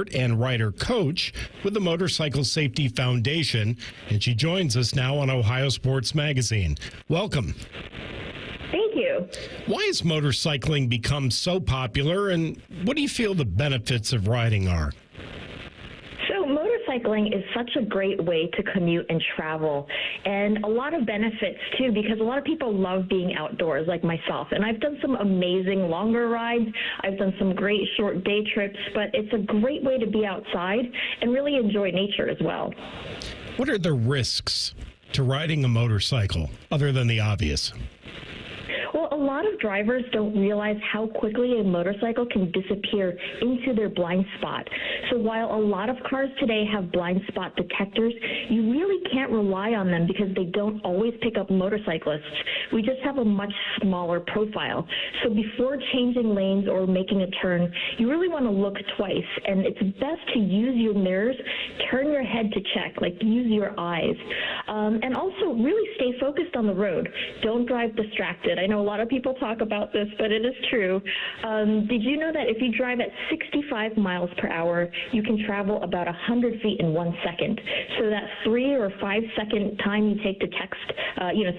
expert and rider coach with the Motorcycle Safety Foundation, and she joins us now on Ohio Sports Magazine. Welcome. Thank you. Why has motorcycling become so popular, and what do you feel the benefits of riding are? So motorcycling is such a great way to commute and travel, and a lot of benefits too, because a lot of people love being outdoors like myself, and I've done some amazing longer rides. I've done some great short day trips, but it's a great way to be outside and really enjoy nature as well. What are the risks to riding a motorcycle other than the obvious? Well, a lot of drivers don't realize how quickly a motorcycle can disappear into their blind spot. So while a lot of cars today have blind spot detectors, you really can't rely on them because they don't always pick up motorcyclists. We just have a much smaller profile. So before changing lanes or making a turn, you really want to look twice. And it's best to use your mirrors, turn your head to check, like use your eyes. And also really stay focused on the road. Don't drive distracted. I know a lot of people talk about this, but it is true. Did you know that if you drive at 65 miles per hour, you can travel about 100 feet in 1 second? So that 3 or 5 second time you take to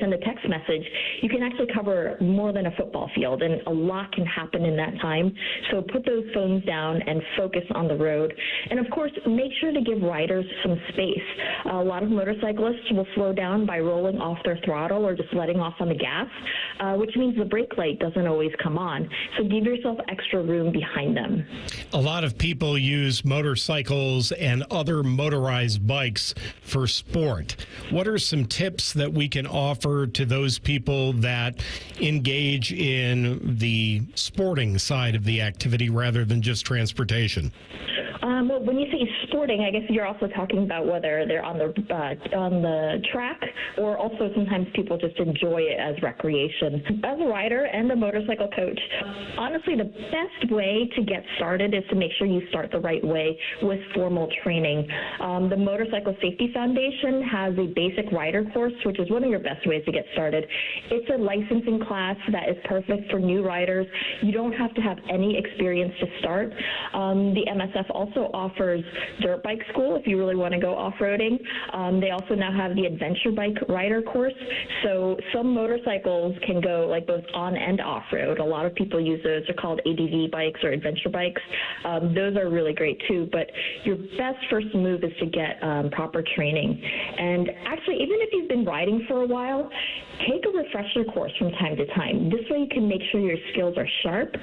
send a text message, you can actually cover more than a football field, and a lot can happen in that time. So put those phones down and focus on the road. And of course, make sure to give riders some space. A lot of motorcyclists will slow down by rolling off their throttle or just letting off on the gas, which means the brake light doesn't always come on. So give yourself extra room behind them. A lot of people use motorcycles and other motorized bikes for sport. What are some tips that we can offer to those people that engage in the sporting side of the activity rather than just transportation? Well, when you say sporting, I guess you're also talking about whether they're on the track, or also sometimes people just enjoy it as recreation. As a rider and a motorcycle coach, honestly, the best way to get started is to make sure you start the right way with formal training. The Motorcycle Safety Foundation has a basic rider course, which is one of your best ways to get started. It's a licensing class that is perfect for new riders. You don't have to have any experience to start. The MSF also offers dirt bike school if you really want to go off-roading. They also now have the adventure bike rider course. So some motorcycles can go like both on and off-road. A lot of people use those. They're called ADV bikes or adventure bikes. Those are really great too, but your best first move is to get proper training. And actually, even if you've been riding for a while, take a refresher course from time to time. This way you can make sure your skills are sharp,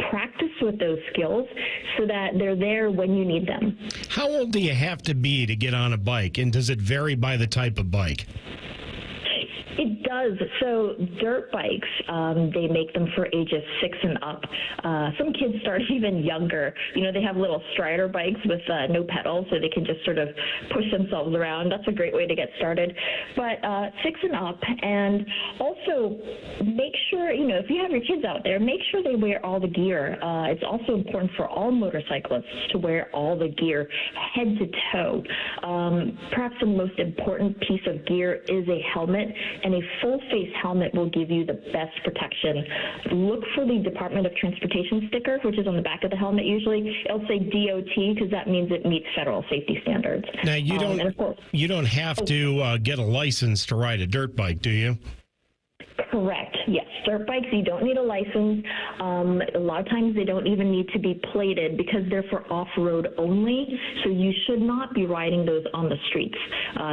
practice with those skills so that they're there when you need them. How old do you have to be to get on a bike, and does it vary by the type of bike? It does. So dirt bikes, they make them for ages 6 and up. Some kids start even younger. You know, they have little strider bikes with no pedals, so they can just sort of push themselves around. That's a great way to get started. But 6 and up, and also make sure, if you have your kids out there, make sure they wear all the gear. It's also important for all motorcyclists to wear all the gear, head to toe. Perhaps the most important piece of gear is a helmet, and a full-face helmet will give you the best protection. Look for the Department of Transportation sticker, which is on the back of the helmet usually. It'll say DOT because that means it meets federal safety standards. Now, you don't have to get a license to ride a dirt bike, do you? Correct. Yes. Dirt bikes, you don't need a license. A lot of times they don't even need to be plated because they're for off-road only. So you should not be riding those on the streets.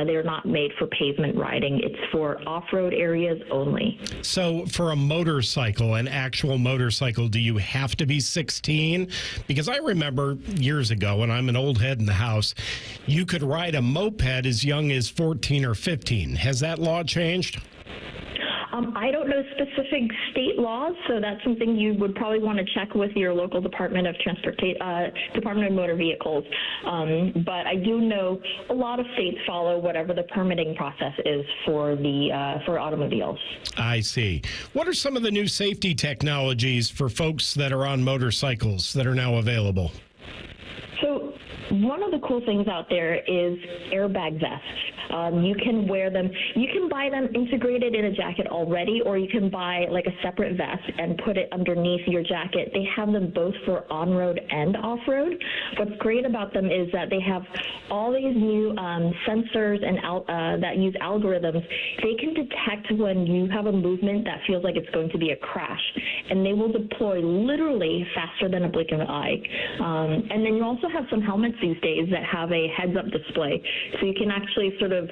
They're not made for pavement riding. It's for off-road areas only. So for a motorcycle, an actual motorcycle, do you have to be 16? Because I remember years ago, and I'm an old head in the house, you could ride a moped as young as 14 or 15. Has that law changed? I don't know specific state laws, so that's something you would probably want to check with your local Department of Department of Motor Vehicles. But I do know a lot of states follow whatever the permitting process is for for automobiles. I see. What are some of the new safety technologies for folks that are on motorcycles that are now available? So one of the cool things out there is airbag vests. You can wear them. You can buy them integrated in a jacket already, or you can buy like a separate vest and put it underneath your jacket. They have them both for on-road and off-road. What's great about them is that they have all these new sensors and that use algorithms. They can detect when you have a movement that feels like it's going to be a crash, and they will deploy literally faster than a blink of an eye. And then you also have some helmets these days that have a heads-up display, so you can actually sort of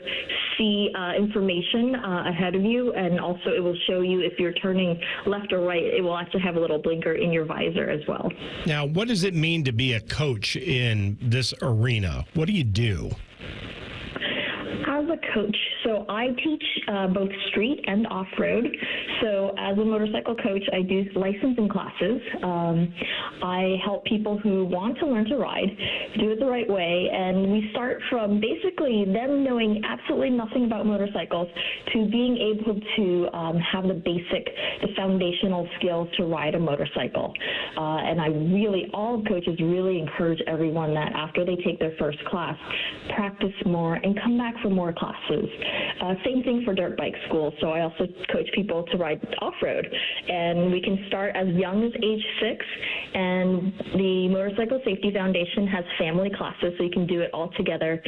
see information ahead of you, and also it will show you if you're turning left or right. It will actually have a little blinker in your visor as well. Now, what does it mean to be a coach in this arena? What do you do? As a coach, so I teach both street and off-road. So as a motorcycle coach, I do licensing classes. I help people who want to learn to ride, do it the right way, and we start from basically them knowing absolutely nothing about motorcycles to being able to have the foundational skills to ride a motorcycle. And all coaches really encourage everyone that after they take their first class, practice more and come back for more classes. Same thing for dirt bike school. So I also coach people to ride off-road, and we can start as young as age 6. And the Motorcycle Safety Foundation has family classes, so you can do it all together.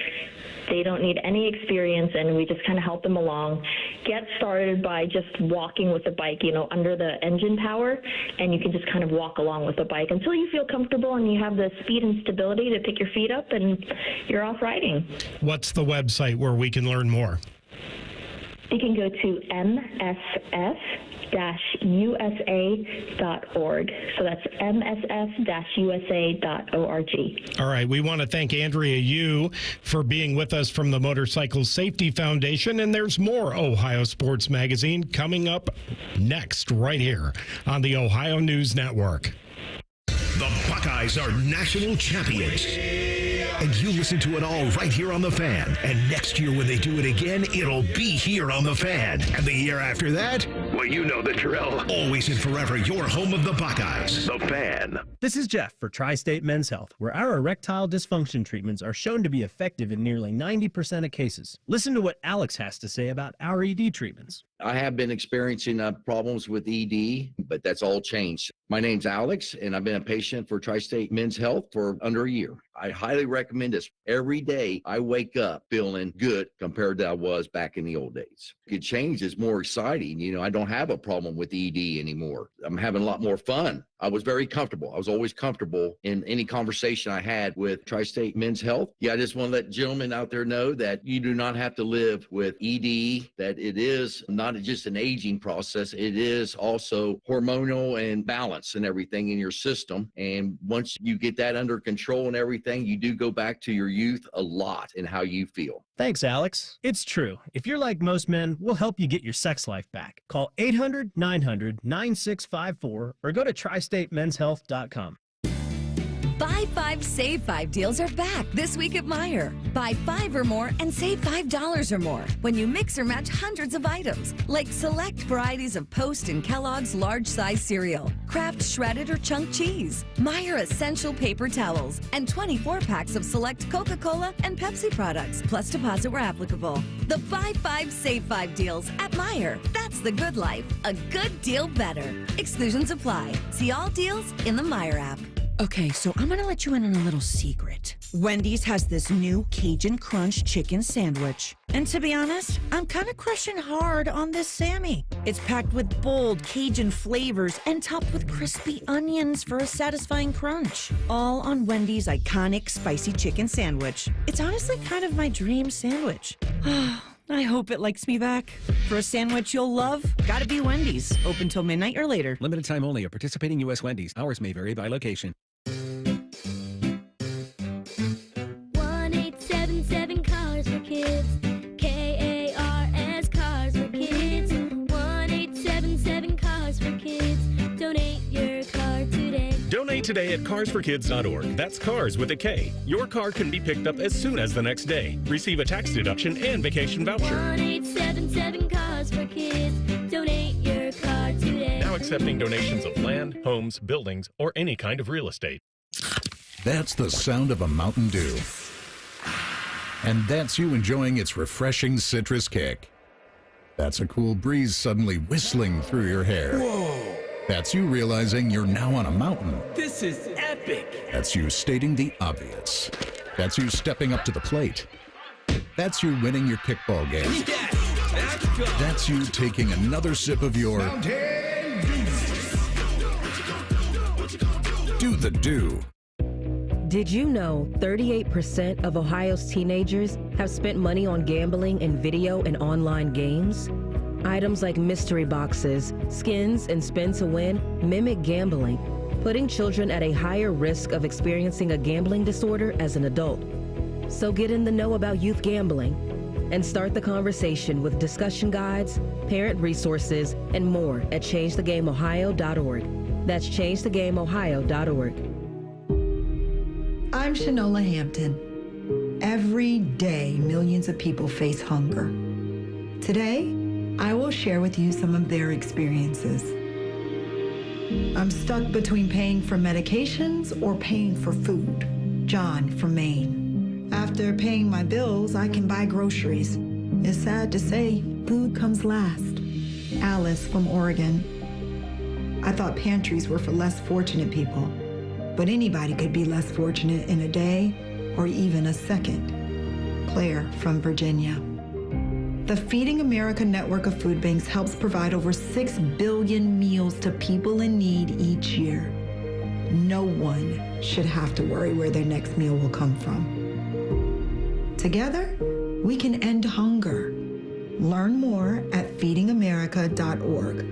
They don't need any experience, and we just kind of help them along. Get started by just walking with the bike, under the engine power, and you can just kind of walk along with the bike until you feel comfortable and you have the speed and stability to pick your feet up and you're off riding. What's the website where we can learn more? You can go to msf-usa.org. So that's msf-usa.org. All right. We want to thank Andrea Yu for being with us from the Motorcycle Safety Foundation. And there's more Ohio Sports Magazine coming up next right here on the Ohio News Network. The Buckeyes are national champions. And you listen to it all right here on The Fan. And next year when they do it again, it'll be here on The Fan. And the year after that, well, you know the drill. Always and forever, your home of the Buckeyes. The Fan. This is Jeff for Tri-State Men's Health, where our erectile dysfunction treatments are shown to be effective in nearly 90% of cases. Listen to what Alex has to say about our ED treatments. I have been experiencing problems with ED, but that's all changed. My name's Alex, and I've been a patient for Tri-State Men's Health for under a year. I highly recommend this. Every day I wake up feeling good compared to I was back in the old days. It change is more exciting. I don't have a problem with ED anymore. I'm having a lot more fun. I was very comfortable. I was always comfortable in any conversation I had with Tri-State Men's Health. I just want to let gentlemen out there know that you do not have to live with ED, that it is not just an aging process. It is also hormonal and balance and everything in your system. And once you get that under control and everything, you do go back to your youth a lot in how you feel. Thanks, Alex. It's true. If you're like most men, we'll help you get your sex life back. Call 800-900-9654 or go to tristatemenshealth.com. Buy 5, Save 5 deals are back this week at Meijer. Buy 5 or more and save $5 or more when you mix or match hundreds of items, like select varieties of Post and Kellogg's large-size cereal, Kraft shredded or chunk cheese, Meijer essential paper towels, and 24 packs of select Coca-Cola and Pepsi products, plus deposit where applicable. The Buy 5, Save 5 deals at Meijer. That's the good life. A good deal better. Exclusions apply. See all deals in the Meijer app. Okay, so I'm gonna let you in on a little secret. Wendy's has this new Cajun Crunch chicken sandwich. And to be honest, I'm kind of crushing hard on this Sammy. It's packed with bold Cajun flavors and topped with crispy onions for a satisfying crunch. All on Wendy's iconic spicy chicken sandwich. It's honestly kind of my dream sandwich. I hope it likes me back. For a sandwich you'll love, gotta be Wendy's. Open till midnight or later. Limited time only at participating U.S. Wendy's. Hours may vary by location. 1-877 Cars for Kids. KARS Cars for Kids. 1-877 Cars for Kids. Donate your car today. Donate today at carsforkids.org. That's cars with a K. Your car can be picked up as soon as the next day. Receive a tax deduction and vacation voucher. 1-877 Cars for Kids. Donate your car today. Now accepting donations of land, homes, buildings, or any kind of real estate. That's the sound of a Mountain Dew. And that's you enjoying its refreshing citrus kick. That's a cool breeze suddenly whistling through your hair. Whoa! That's you realizing you're now on a mountain. This is epic! That's you stating the obvious. That's you stepping up to the plate. That's you winning your kickball game. That's you taking another sip of your Do the Do. Did you know 38% of Ohio's teenagers have spent money on gambling in video and online games? Items like mystery boxes, skins, and spin to win mimic gambling, putting children at a higher risk of experiencing a gambling disorder as an adult. So get in the know about youth gambling and start the conversation with discussion guides, parent resources, and more at changethegameohio.org. That's changethegameohio.org. I'm Shanola Hampton. Every day, millions of people face hunger. Today, I will share with you some of their experiences. I'm stuck between paying for medications or paying for food. John from Maine. After paying my bills, I can buy groceries. It's sad to say, food comes last. Alice from Oregon. I thought pantries were for less fortunate people, but anybody could be less fortunate in a day or even a second. Claire from Virginia. The Feeding America network of food banks helps provide over 6 billion meals to people in need each year. No one should have to worry where their next meal will come from. Together, we can end hunger. Learn more at feedingamerica.org.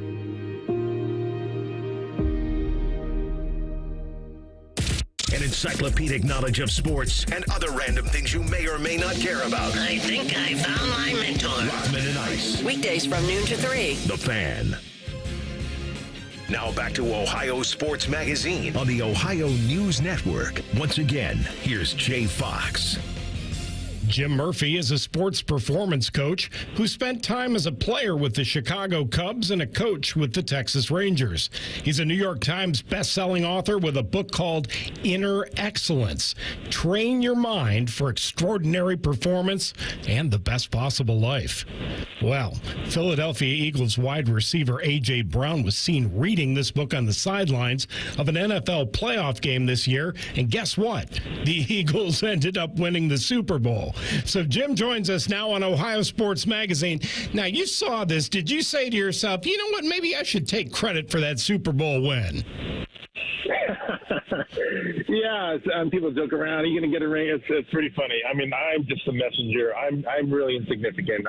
An encyclopedic knowledge of sports and other random things you may or may not care about. I think I found my mentor. Rockman and Ice. Weekdays from noon to 3. The Fan. Now back to Ohio Sports Magazine on the Ohio News Network. Once again, here's Jay Fox. Jim Murphy is a sports performance coach who spent time as a player with the Chicago Cubs and a coach with the Texas Rangers. He's a New York Times best-selling author with a book called Inner Excellence. Train your mind for extraordinary performance and the best possible life. Well, Philadelphia Eagles wide receiver A.J. Brown was seen reading this book on the sidelines of an NFL playoff game this year, and guess what? The Eagles ended up winning the Super Bowl. So Jim joins us now on Ohio Sports Magazine. Now, you saw this. Did you say to yourself, you know what, maybe I should take credit for that Super Bowl win? Yeah, people joke around. Are you going to get a ring? It's pretty funny. I mean, I'm just a messenger. I'm really insignificant.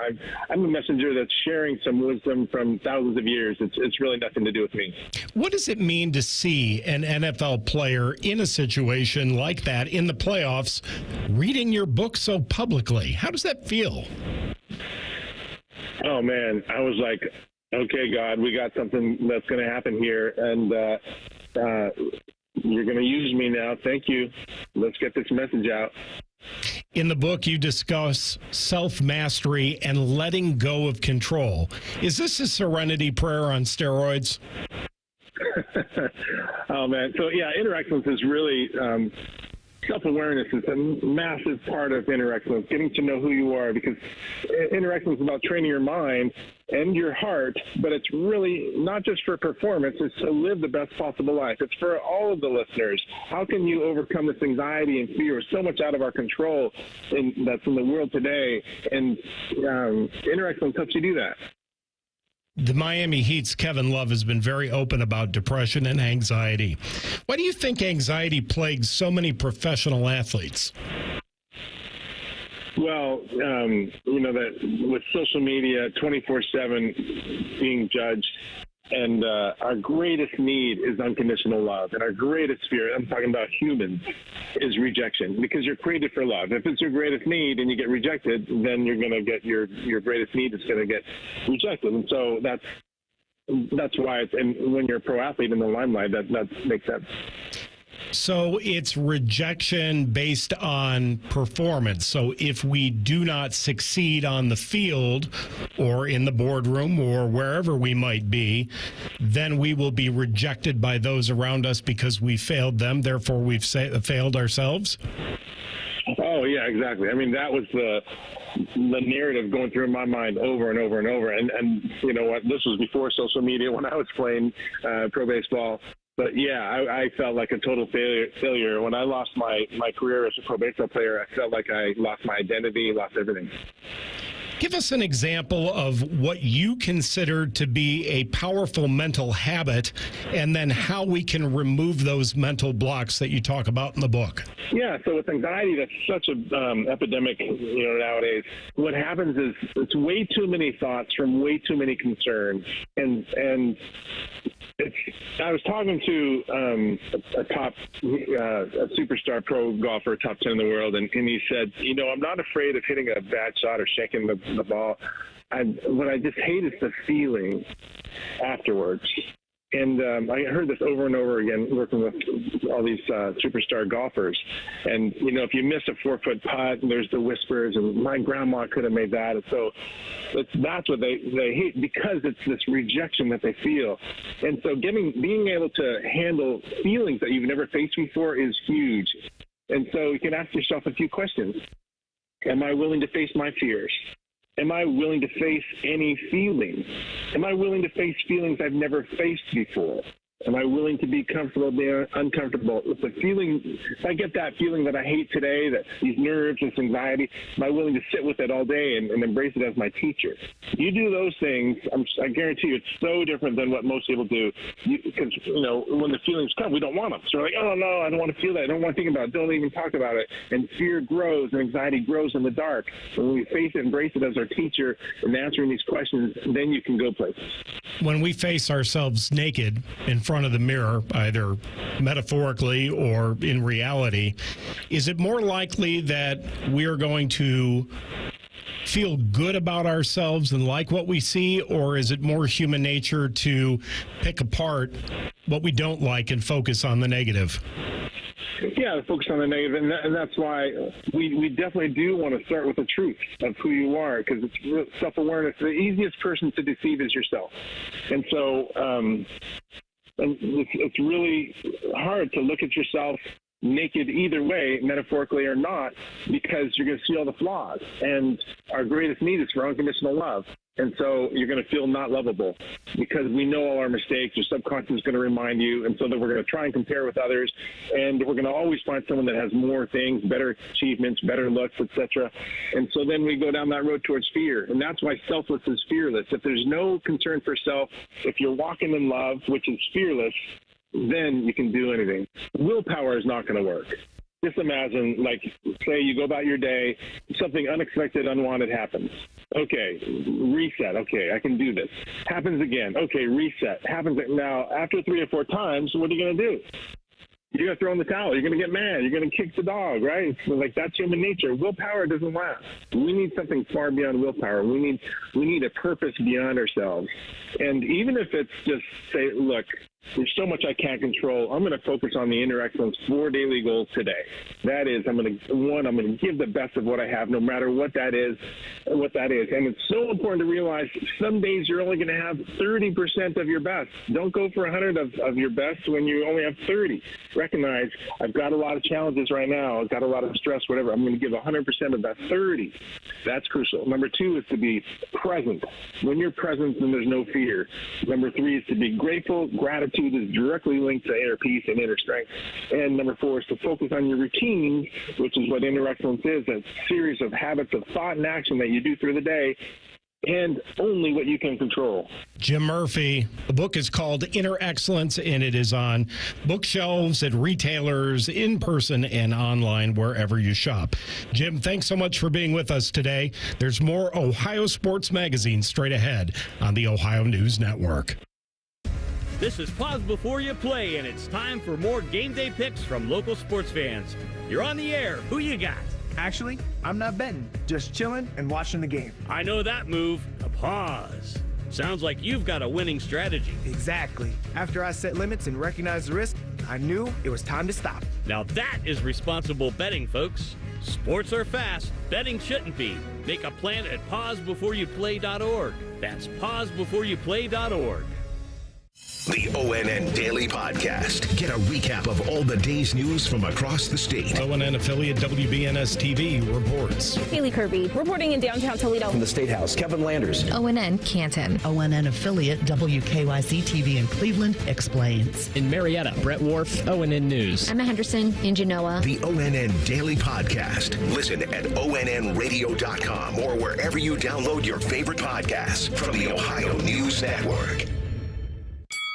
I'm a messenger that's sharing some wisdom from thousands of years. It's really nothing to do with me. What does it mean to see an NFL player in a situation like that in the playoffs reading your book so publicly? How does that feel? Oh, man. I was like, okay, God, we got something that's going to happen here. And you're going to use me now. Thank you. Let's get this message out. In the book, you discuss self-mastery and letting go of control. Is this a serenity prayer on steroids? Oh, man. So, yeah, inner excellence is really self-awareness is a massive part of inner excellence, getting to know who you are, because inner excellence is about training your mind and your heart, but it's really not just for performance, it's to live the best possible life. It's for all of the listeners. How can you overcome this anxiety and fear? So much out of our control that's in the world today, and inner excellence helps you do that. The Miami Heat's Kevin Love has been very open about depression and anxiety. Why do you think anxiety plagues so many professional athletes? Well, you know, that with social media 24/7 being judged, and our greatest need is unconditional love, and our greatest fear, I'm talking about humans, is rejection, because you're created for love. If it's your greatest need and you get rejected, then you're going to get your greatest need is going to get rejected. And so that's why it's, and when you're a pro athlete in the limelight, that makes sense. So it's rejection based on performance. So if we do not succeed on the field or in the boardroom or wherever we might be, then we will be rejected by those around us because we failed them. Therefore, we've failed ourselves. Oh, yeah, exactly. I mean, that was the narrative going through my mind over and over and over. And you know what? This was before social media when I was playing pro baseball. But yeah, I felt like a total failure. When I lost my career as a pro baseball player, I felt like I lost my identity, lost everything. Give us an example of what you consider to be a powerful mental habit, and then how we can remove those mental blocks that you talk about in the book. Yeah, so with anxiety, that's such a epidemic, nowadays. What happens is it's way too many thoughts from way too many concerns, and I was talking to a superstar pro golfer, top 10 in the world, and he said, I'm not afraid of hitting a bad shot or shaking the ball. What I just hate is the feeling afterwards. And I heard this over and over again working with all these superstar golfers. And, if you miss a 4-foot putt, there's the whispers, and my grandma could have made that. And so that's what they hate, because it's this rejection that they feel. And so being able to handle feelings that you've never faced before is huge. And so you can ask yourself a few questions. Am I willing to face my fears? Am I willing to face any feelings? Am I willing to face feelings I've never faced before? Am I willing to be comfortable being uncomfortable? If the feeling, if I get that feeling that I hate today, that these nerves, this anxiety, am I willing to sit with it all day and embrace it as my teacher? You do those things, I guarantee you it's so different than what most people do. Because, when the feelings come, we don't want them. So we're like, oh, no, I don't want to feel that. I don't want to think about it. Don't even talk about it. And fear grows and anxiety grows in the dark. And when we face it, embrace it as our teacher and answering these questions, then you can go places. When we face ourselves naked in front of the mirror, either metaphorically or in reality, is it more likely that we're going to feel good about ourselves and like what we see, or is it more human nature to pick apart what we don't like and focus on the negative? Yeah, focus on the negative, and that's why we definitely do want to start with the truth of who you are, because it's self-awareness. The easiest person to deceive is yourself. And so and it's really hard to look at yourself naked either way, metaphorically or not, because you're going to see all the flaws. And our greatest need is for unconditional love. And so you're going to feel not lovable because we know all our mistakes. Your subconscious is going to remind you. And so then we're going to try and compare with others. And we're going to always find someone that has more things, better achievements, better looks, etc. And so then we go down that road towards fear. And that's why selfless is fearless. If there's no concern for self, if you're walking in love, which is fearless, then you can do anything. Willpower is not going to work. Just imagine, say you go about your day, something unexpected, unwanted happens. Okay, reset. Okay, I can do this. Happens again. Okay, reset. Happens. Now, after 3 or 4 times, what are you going to do? You're going to throw in the towel. You're going to get mad. You're going to kick the dog, right? So, that's human nature. Willpower doesn't last. We need something far beyond willpower. We need a purpose beyond ourselves. And even if it's just say, look, there's so much I can't control. I'm going to focus on the Inner Excellence 4 daily goals today. That is, I'm going to give the best of what I have, no matter what that is. And it's so important to realize some days you're only going to have 30% of your best. Don't go for 100 of your best when you only have 30. Recognize, I've got a lot of challenges right now. I've got a lot of stress, whatever. I'm going to give 100% of that 30. That's crucial. Number 2 is to be present. When you're present, then there's no fear. Number 3 is to be grateful. Gratitude is directly linked to inner peace and inner strength. And number 4 is to focus on your routines, which is what Inner Excellence is, a series of habits of thought and action that you do through the day, and only what you can control. Jim Murphy, the book is called Inner Excellence, and it is on bookshelves at retailers, in person and online, wherever you shop. Jim, thanks so much for being with us today. There's more Ohio Sports Magazine straight ahead on the Ohio News Network. This is Pause Before You Play, and it's time for more game day picks from local sports fans. You're on the air. Who you got? Actually, I'm not betting, just chilling and watching the game. I know that move, a pause. Sounds like you've got a winning strategy. Exactly. After I set limits and recognized the risk, I knew it was time to stop. Now that is responsible betting, folks. Sports are fast. Betting shouldn't be. Make a plan at pausebeforeyouplay.org. That's pausebeforeyouplay.org. The ONN Daily Podcast. Get a recap of all the day's news from across the state. ONN affiliate WBNS TV reports. Haley Kirby reporting in downtown Toledo. From the State House, Kevin Landers. ONN Canton. ONN affiliate WKYC TV in Cleveland explains. In Marietta, Brett Wharf, ONN News. Emma Henderson in Genoa. The ONN Daily Podcast. Listen at ONNradio.com or wherever you download your favorite podcasts from the Ohio News Network.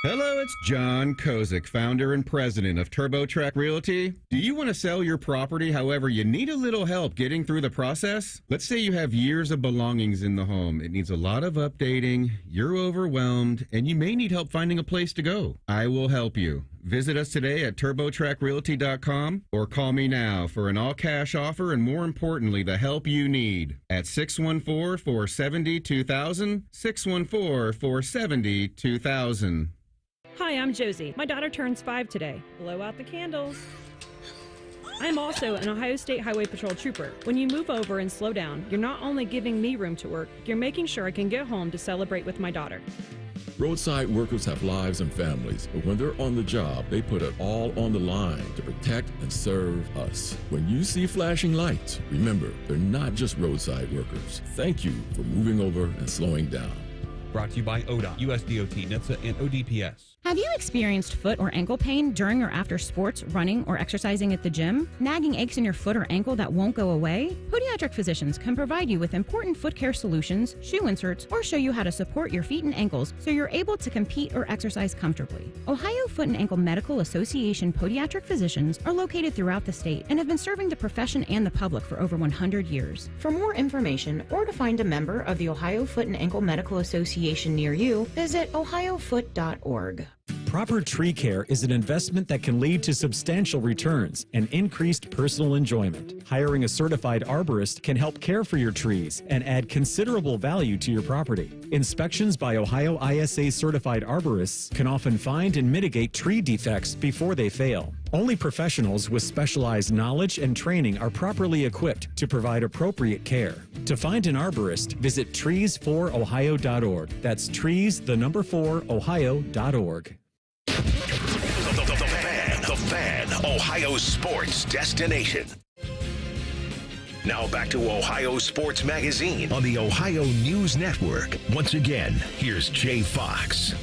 Hello, it's John Kozik, founder and president of TurboTrack Realty. Do you want to sell your property, however, you need a little help getting through the process? Let's say you have years of belongings in the home. It needs a lot of updating, you're overwhelmed, and you may need help finding a place to go. I will help you. Visit us today at TurboTrackRealty.com or call me now for an all-cash offer and, more importantly, the help you need at 614-470-2000, 614-470-2000. Hi, I'm Josie. My daughter turns 5 today. Blow out the candles. I'm also an Ohio State Highway Patrol trooper. When you move over and slow down, you're not only giving me room to work, you're making sure I can get home to celebrate with my daughter. Roadside workers have lives and families, but when they're on the job, they put it all on the line to protect and serve us. When you see flashing lights, remember, they're not just roadside workers. Thank you for moving over and slowing down. Brought to you by ODOT, USDOT, NHTSA, and ODPS. Have you experienced foot or ankle pain during or after sports, running, or exercising at the gym? Nagging aches in your foot or ankle that won't go away? Podiatric physicians can provide you with important foot care solutions, shoe inserts, or show you how to support your feet and ankles so you're able to compete or exercise comfortably. Ohio Foot and Ankle Medical Association podiatric physicians are located throughout the state and have been serving the profession and the public for over 100 years. For more information or to find a member of the Ohio Foot and Ankle Medical Association near you, visit ohiofoot.org. Proper tree care is an investment that can lead to substantial returns and increased personal enjoyment. Hiring a certified arborist can help care for your trees and add considerable value to your property. Inspections by Ohio ISA certified arborists can often find and mitigate tree defects before they fail. Only professionals with specialized knowledge and training are properly equipped to provide appropriate care. To find an arborist, visit trees4ohio.org. That's trees4ohio.org. The Fan, Ohio sports destination. Now back to Ohio Sports Magazine on the Ohio News Network. Once again, here's Jay Fox.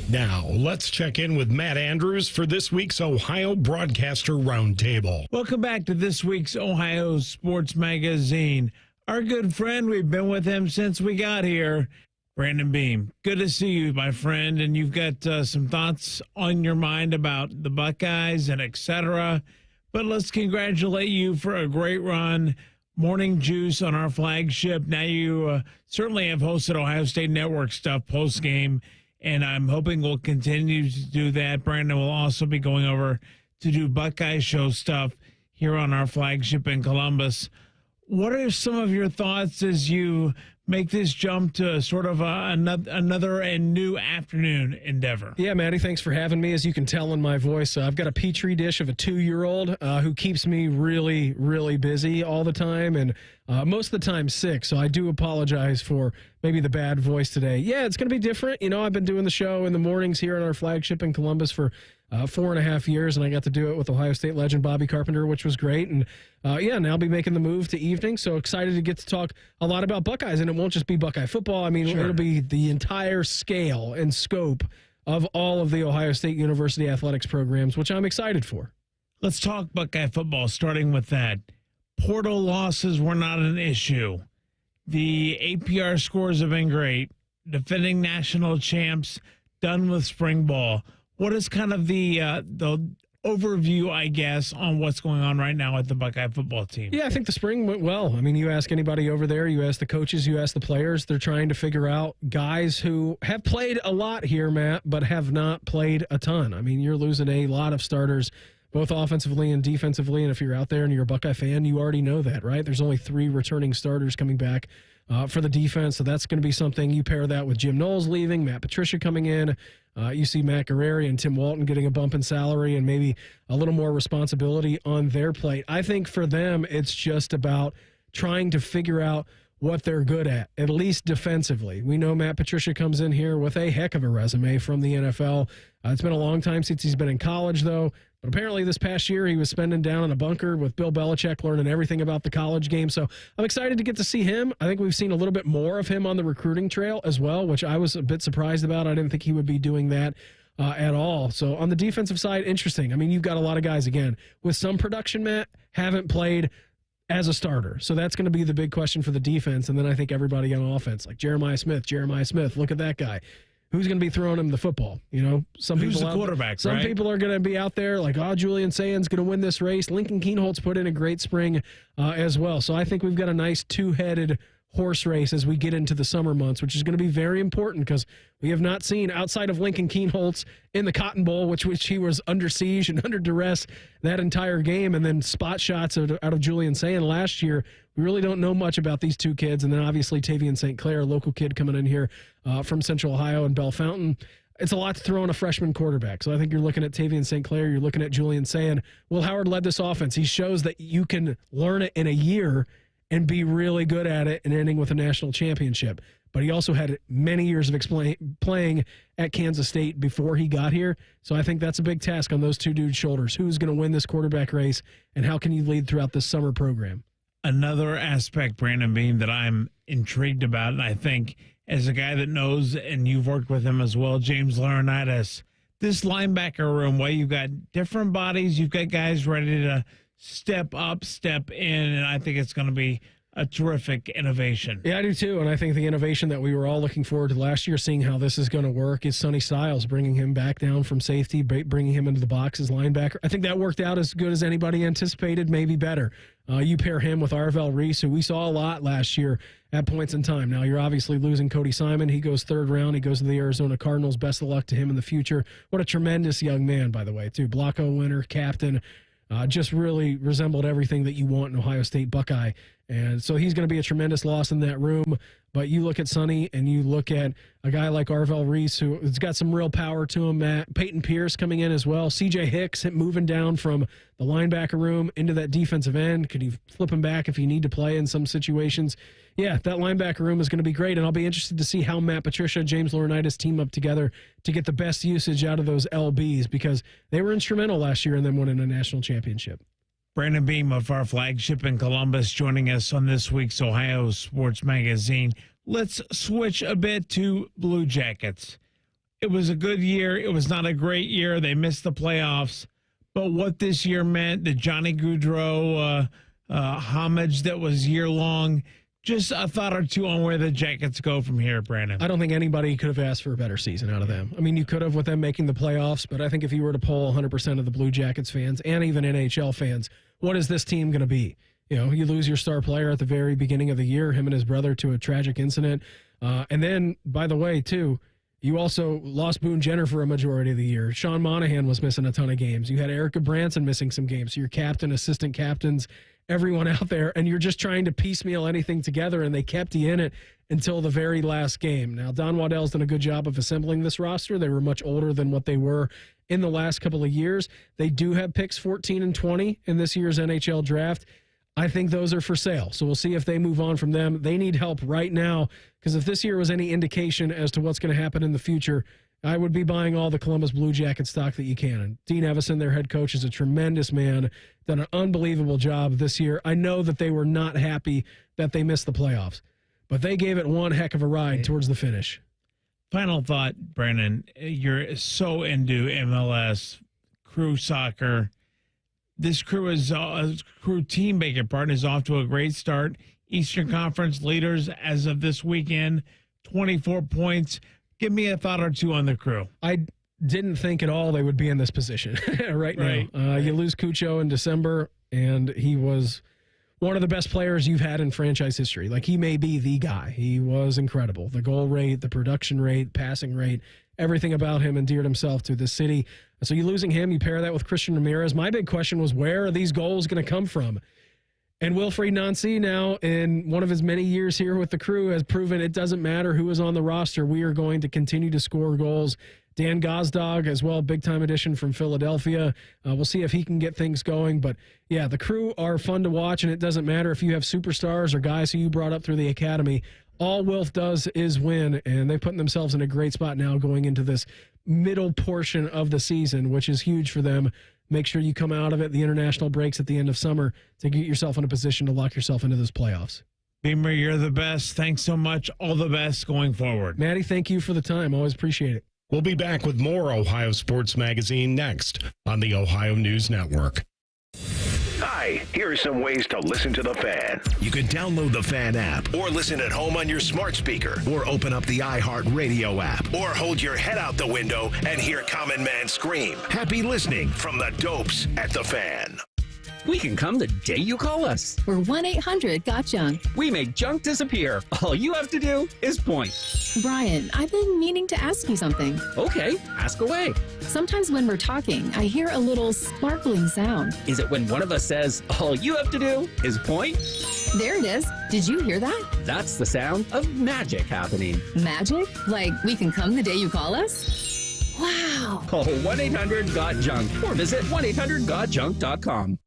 Now, let's check in with Matt Andrews for this week's Ohio Broadcaster Roundtable. Welcome back to this week's Ohio Sports Magazine. Our good friend, we've been with him since we got here, Brandon Beam. Good to see you, my friend, and you've got some thoughts on your mind about the Buckeyes and et cetera. But let's congratulate you for a great run. Morning Juice on our flagship. Now you certainly have hosted Ohio State Network stuff post-game, and I'm hoping we'll continue to do that. Brandon will also be going over to do Buckeye Show stuff here on our flagship in Columbus. What are some of your thoughts as you make this jump to sort of another and new afternoon endeavor? Yeah, Maddie, thanks for having me. As you can tell in my voice, I've got a petri dish of a 2-year-old who keeps me really, really busy all the time, and most of the time sick. So I do apologize for maybe the bad voice today. Yeah, it's going to be different. You know, I've been doing the show in the mornings here on our flagship in Columbus for 4.5 years, and I got to do it with Ohio State legend Bobby Carpenter, which was great. And now I'll be making the move to evening. So excited to get to talk a lot about Buckeyes, and it won't just be Buckeye football. I mean, It'll be the entire scale and scope of all of the Ohio State University athletics programs, which I'm excited for. Let's talk Buckeye football, starting with that. Portal losses were not an issue. The APR scores have been great. Defending national champs, done with spring ball. What is kind of the overview, I guess, on what's going on right now at the Buckeye football team? Yeah, I think the spring went well. I mean, you ask anybody over there, you ask the coaches, you ask the players, they're trying to figure out guys who have played a lot here, Matt, but have not played a ton. I mean, you're losing a lot of starters, both offensively and defensively, and if you're out there and you're a Buckeye fan, you already know that, right? There's only 3 returning starters coming back for the defense, so that's going to be something. You pair that with Jim Knowles leaving, Matt Patricia coming in, you see Matt Guerreri and Tim Walton getting a bump in salary and maybe a little more responsibility on their plate. I think for them, it's just about trying to figure out what they're good at least defensively. We know Matt Patricia comes in here with a heck of a resume from the NFL. It's been a long time since he's been in college, though. But apparently this past year he was spending down in a bunker with Bill Belichick, learning everything about the college game. So I'm excited to get to see him. I think we've seen a little bit more of him on the recruiting trail as well, which I was a bit surprised about. I didn't think he would be doing that at all. So on the defensive side, interesting. I mean, you've got a lot of guys, again, with some production, Matt, haven't played as a starter. So that's going to be the big question for the defense. And then I think everybody on offense, like Jeremiah Smith, look at that guy. Who's going to be throwing him the football? You know, who's the quarterback, some people are going to be out there like, Julian Sayen's going to win this race. Lincoln Kienholz put in a great spring as well. So I think we've got a nice two-headed horse race as we get into the summer months, which is going to be very important because we have not seen, outside of Lincoln Kienholz in the Cotton Bowl, which he was under siege and under duress that entire game, and then spot shots out of Julian Sayen last year. We really don't know much about these two kids. And then obviously Tavian St. Clair, a local kid coming in here from Central Ohio and Bellefontaine. It's a lot to throw on a freshman quarterback. So I think you're looking at Tavian St. Clair, you're looking at Julian Sayen. Will Howard led this offense. He shows that you can learn it in a year and be really good at it and ending with a national championship. But he also had many years of playing at Kansas State before he got here. So I think that's a big task on those two dudes' shoulders. Who's going to win this quarterback race, and how can you lead throughout this summer program? Another aspect, Brandon Beam, that I'm intrigued about, and I think as a guy that knows, and you've worked with him as well, James Laurinaitis, this linebacker room, where you've got different bodies, you've got guys ready to step up, step in, and I think it's going to be a terrific innovation. Yeah, I do too, and I think the innovation that we were all looking forward to last year, seeing how this is going to work, is Sonny Styles, bringing him back down from safety, bringing him into the box as linebacker. I think that worked out as good as anybody anticipated, maybe better. You pair him with Arvell Reese, who we saw a lot last year at points in time. Now, you're obviously losing Cody Simon. He goes third round. He goes to the Arizona Cardinals. Best of luck to him in the future. What a tremendous young man, by the way, too. Blocko winner, captain. Just really resembled everything that you want in Ohio State Buckeye. And so he's going to be a tremendous loss in that room. But you look at Sonny and you look at a guy like Arvell Reese, who's got some real power to him. Peyton Pierce coming in as well. C.J. Hicks moving down from the linebacker room into that defensive end. Could he flip him back if you need to play in some situations? Yeah, that linebacker room is going to be great. And I'll be interested to see how Matt Patricia, James Laurinaitis team up together to get the best usage out of those LBs, because they were instrumental last year in them winning a national championship. Brandon Beam of our flagship in Columbus joining us on this week's Ohio Sports Magazine. Let's switch a bit to Blue Jackets. It was a good year. It was not a great year. They missed the playoffs. But what this year meant, the Johnny Gaudreau homage that was year-long, just a thought or two on where the Jackets go from here, Brandon. I don't think anybody could have asked for a better season out of them. I mean, you could have with them making the playoffs, but I think if you were to poll 100% of the Blue Jackets fans and even NHL fans, what is this team going to be? You know, you lose your star player at the very beginning of the year, him and his brother, to a tragic incident. And then, by the way, too, you also lost Boone Jenner for a majority of the year. Sean Monahan was missing a ton of games. You had Erica Branson missing some games. So your captain, assistant captains, everyone out there, and you're just trying to piecemeal anything together, and they kept you in it until the very last game. Now, Don Waddell's done a good job of assembling this roster. They were much older than what they were in the last couple of years. They do have picks 14 and 20 in this year's NHL draft. I think those are for sale, so we'll see if they move on from them. They need help right now, because if this year was any indication as to what's going to happen in the future, I would be buying all the Columbus Blue Jacket stock that you can. And Dean Evison, their head coach, is a tremendous man, done an unbelievable job this year. I know that they were not happy that they missed the playoffs, but they gave it one heck of a ride towards the finish. Final thought, Brandon. You're so into MLS, crew soccer. This crew team, beg your pardon, is off to a great start. Eastern Conference leaders as of this weekend, 24 points. Give me a thought or two on the crew. I didn't think at all they would be in this position right now. You lose Cucho in December, and he was one of the best players you've had in franchise history. Like, he may be the guy. He was incredible. The goal rate, the production rate, passing rate, everything about him endeared himself to the city. So you losing him, you pair that with Christian Ramirez. My big question was, where are these goals going to come from? And Wilfried Nancy, now in one of his many years here with the crew, has proven it doesn't matter who is on the roster. We are going to continue to score goals Dan Gosdog as well, big-time addition from Philadelphia. We'll see if he can get things going. But, yeah, the Crew are fun to watch, and it doesn't matter if you have superstars or guys who you brought up through the academy. All Wilf does is win, and they're putting themselves in a great spot now going into this middle portion of the season, which is huge for them. Make sure you come out of it. The international breaks at the end of summer to get yourself in a position to lock yourself into those playoffs. Beamer, you're the best. Thanks so much. All the best going forward. Maddie, thank you for the time. Always appreciate it. We'll be back with more Ohio Sports Magazine next on the Ohio News Network. Hi, here are some ways to listen to The Fan. You can download the Fan app or listen at home on your smart speaker or open up the iHeartRadio app or hold your head out the window and hear Common Man scream. Happy listening from the Dopes at The Fan. We can come the day you call us. We're 1-800-GOT-JUNK. We make junk disappear. All you have to do is point. Brian, I've been meaning to ask you something. Okay, ask away. Sometimes when we're talking, I hear a little sparkling sound. Is it when one of us says, all you have to do is point? There it is. Did you hear that? That's the sound of magic happening. Magic? Like we can come the day you call us? Wow. Call 1-800-GOT-JUNK or visit 1-800-GOT-JUNK.com.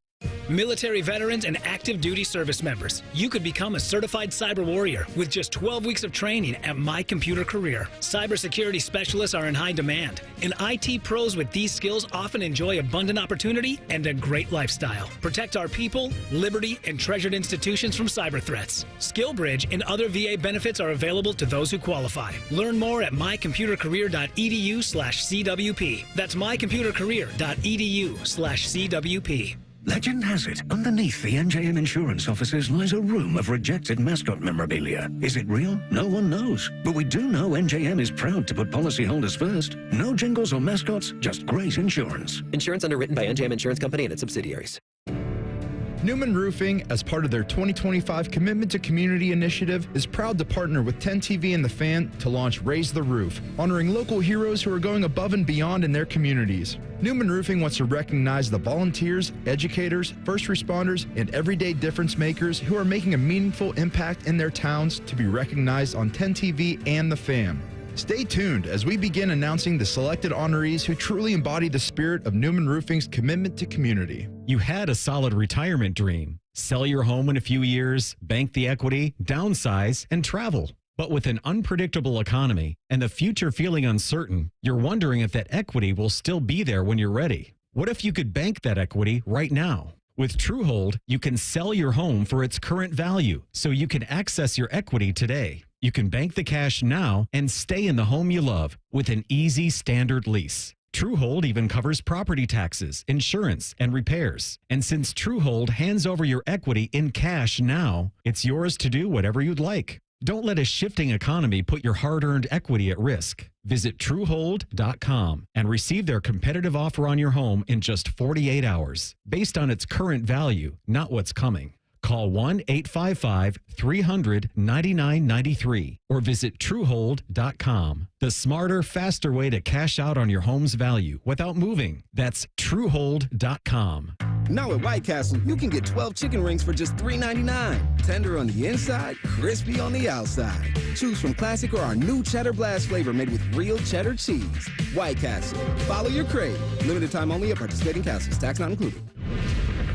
Military veterans and active duty service members, you could become a certified cyber warrior with just 12 weeks of training at My Computer Career. Cybersecurity specialists are in high demand, and IT pros with these skills often enjoy abundant opportunity and a great lifestyle. Protect our people, liberty, and treasured institutions from cyber threats. SkillBridge and other VA benefits are available to those who qualify. Learn more at mycomputercareer.edu/CWP. That's mycomputercareer.edu/CWP. Legend has it, underneath the NJM insurance offices lies a room of rejected mascot memorabilia. Is it real? No one knows. But we do know NJM is proud to put policyholders first. No jingles or mascots, just great insurance. Insurance underwritten by NJM Insurance Company and its subsidiaries. Newman Roofing, as part of their 2025 Commitment to Community initiative, is proud to partner with 10TV and The Fan to launch Raise the Roof, honoring local heroes who are going above and beyond in their communities. Newman Roofing wants to recognize the volunteers, educators, first responders, and everyday difference makers who are making a meaningful impact in their towns to be recognized on 10TV and The Fan. Stay tuned as we begin announcing the selected honorees who truly embody the spirit of Newman Roofing's commitment to community. You had a solid retirement dream. Sell your home in a few years, bank the equity, downsize, and travel. But with an unpredictable economy and the future feeling uncertain, you're wondering if that equity will still be there when you're ready. What if you could bank that equity right now? With Truehold, you can sell your home for its current value so you can access your equity today. You can bank the cash now and stay in the home you love with an easy standard lease. Truehold even covers property taxes, insurance, and repairs. And since Truehold hands over your equity in cash now, it's yours to do whatever you'd like. Don't let a shifting economy put your hard-earned equity at risk. Visit Truehold.com and receive their competitive offer on your home in just 48 hours, based on its current value, not what's coming. Call 1-855-300-9993 or visit Truehold.com. The smarter, faster way to cash out on your home's value without moving. That's Truehold.com. Now at White Castle, you can get 12 chicken rings for just $3.99. Tender on the inside, crispy on the outside. Choose from classic or our new Cheddar Blast flavor made with real cheddar cheese. White Castle. Follow your crave. Limited time only at participating castles. Tax not included.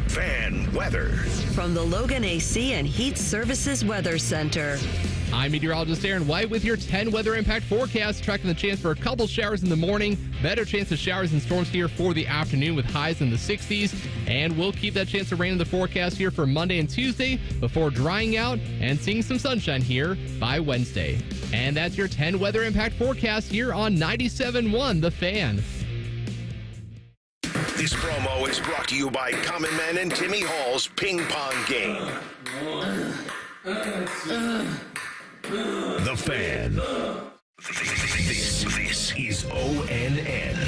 Fan weather. From the Logan AC and Heat Services Weather Center. I'm meteorologist Aaron White with your 10 weather impact forecast, tracking the chance for a couple showers in the morning, better chance of showers and storms here for the afternoon with highs in the 60s, and we'll keep that chance of rain in the forecast here for Monday and Tuesday before drying out and seeing some sunshine here by Wednesday. And that's your 10 weather impact forecast here on 97.1 The Fan. This promo is brought to you by Common Man and Timmy Hall's Ping Pong Game. The Fan. This is ONN.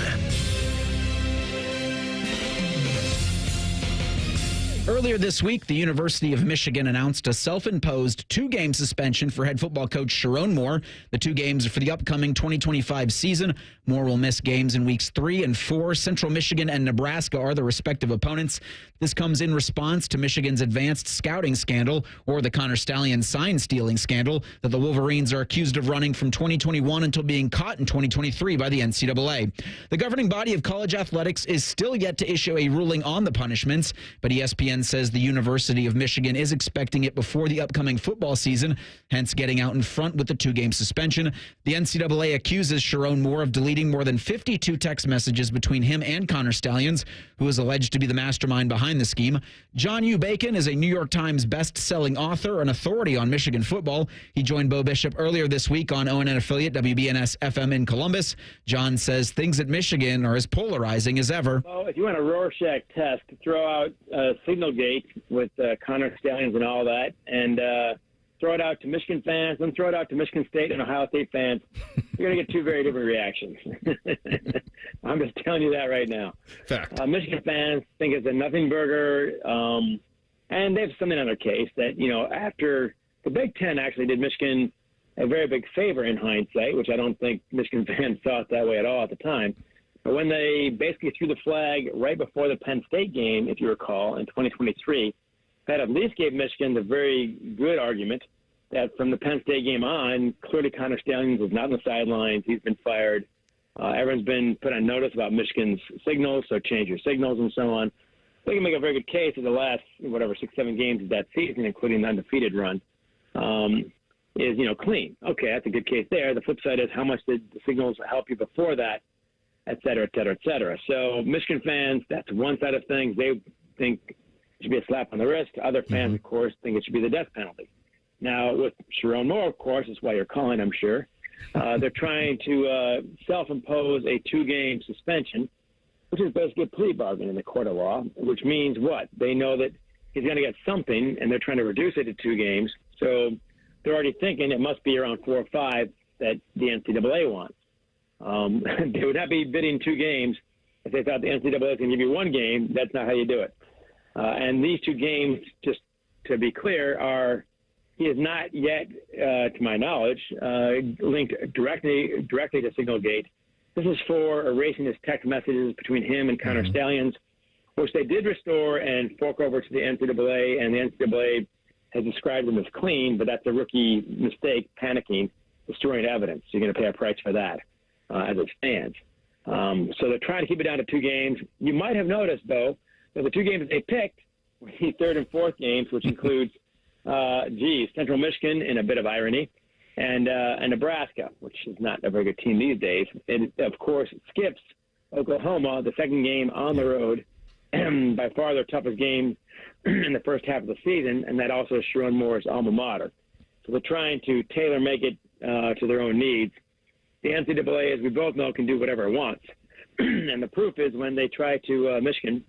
Earlier this week, the University of Michigan announced a self-imposed 2-game suspension for head football coach Sharon Moore. The 2 games are for the upcoming 2025 season. Moore will miss games in weeks 3 and 4. Central Michigan and Nebraska are the respective opponents. This comes in response to Michigan's advanced scouting scandal, or the Connor Stallion sign-stealing scandal, that the Wolverines are accused of running from 2021 until being caught in 2023 by the NCAA. The governing body of college athletics is still yet to issue a ruling on the punishments, but ESPN says the University of Michigan is expecting it before the upcoming football season, hence getting out in front with the 2-game suspension. The NCAA accuses Sharon Moore of deleting more than 52 text messages between him and Connor Stallions, who is alleged to be the mastermind behind the scheme. John U. Bacon is a New York Times best-selling author, an authority on Michigan football. He joined Bo Bishop earlier this week on ONN affiliate WBNS FM in Columbus. John says things at Michigan are as polarizing as ever. Well, if you want a Rorschach test, throw out Signalgate with Connor Stallions and all that, and throw it out to Michigan fans, then throw it out to Michigan State and Ohio State fans. You're going to get 2 very different reactions. I'm just telling you that right now. Fact. Michigan fans think it's a nothing burger, and they have something on their case that, after the Big Ten actually did Michigan a very big favor in hindsight, which I don't think Michigan fans saw it that way at all at the time. But when they basically threw the flag right before the Penn State game, if you recall, in 2023, that at least gave Michigan the very good argument that from the Penn State game on, clearly Connor Stallions was not on the sidelines. He's been fired. Everyone's been put on notice about Michigan's signals, so change your signals and so on. They can make a very good case of the last, 6-7 games of that season, including the undefeated run, is, clean. Okay, that's a good case there. The flip side is how much did the signals help you before that, et cetera, et cetera, et cetera. So Michigan fans, that's one side of things. They think it should be a slap on the wrist. Other fans, of course, think it should be the death penalty. Now, with Sharon Moore, of course, that's why you're calling, I'm sure. They're trying to self-impose a 2-game suspension, which is basically a plea bargain in the court of law, which means what? They know that he's going to get something, and they're trying to reduce it to 2 games. So they're already thinking it must be around 4 or 5 that the NCAA wants. They would not be bidding 2 games if they thought the NCAA was going to give you 1 game. That's not how you do it. And these 2 games, just to be clear, he is not yet, to my knowledge, linked directly to Signalgate. This is for erasing his text messages between him and Connor Stallions, which they did restore and fork over to the NCAA, and the NCAA has described them as clean, but that's a rookie mistake, panicking, destroying evidence. You're going to pay a price for that as it stands. So they're trying to keep it down to 2 games. You might have noticed, though, that the 2 games they picked were the 3rd and 4th games, which includes Central Michigan, in a bit of irony, and Nebraska, which is not a very good team these days. It, of course, skips Oklahoma, the 2nd game on the road, by far their toughest game in the first half of the season, and that also is Sharon Moore's alma mater. So they're trying to tailor-make it to their own needs. The NCAA, as we both know, can do whatever it wants. And the proof is when they Michigan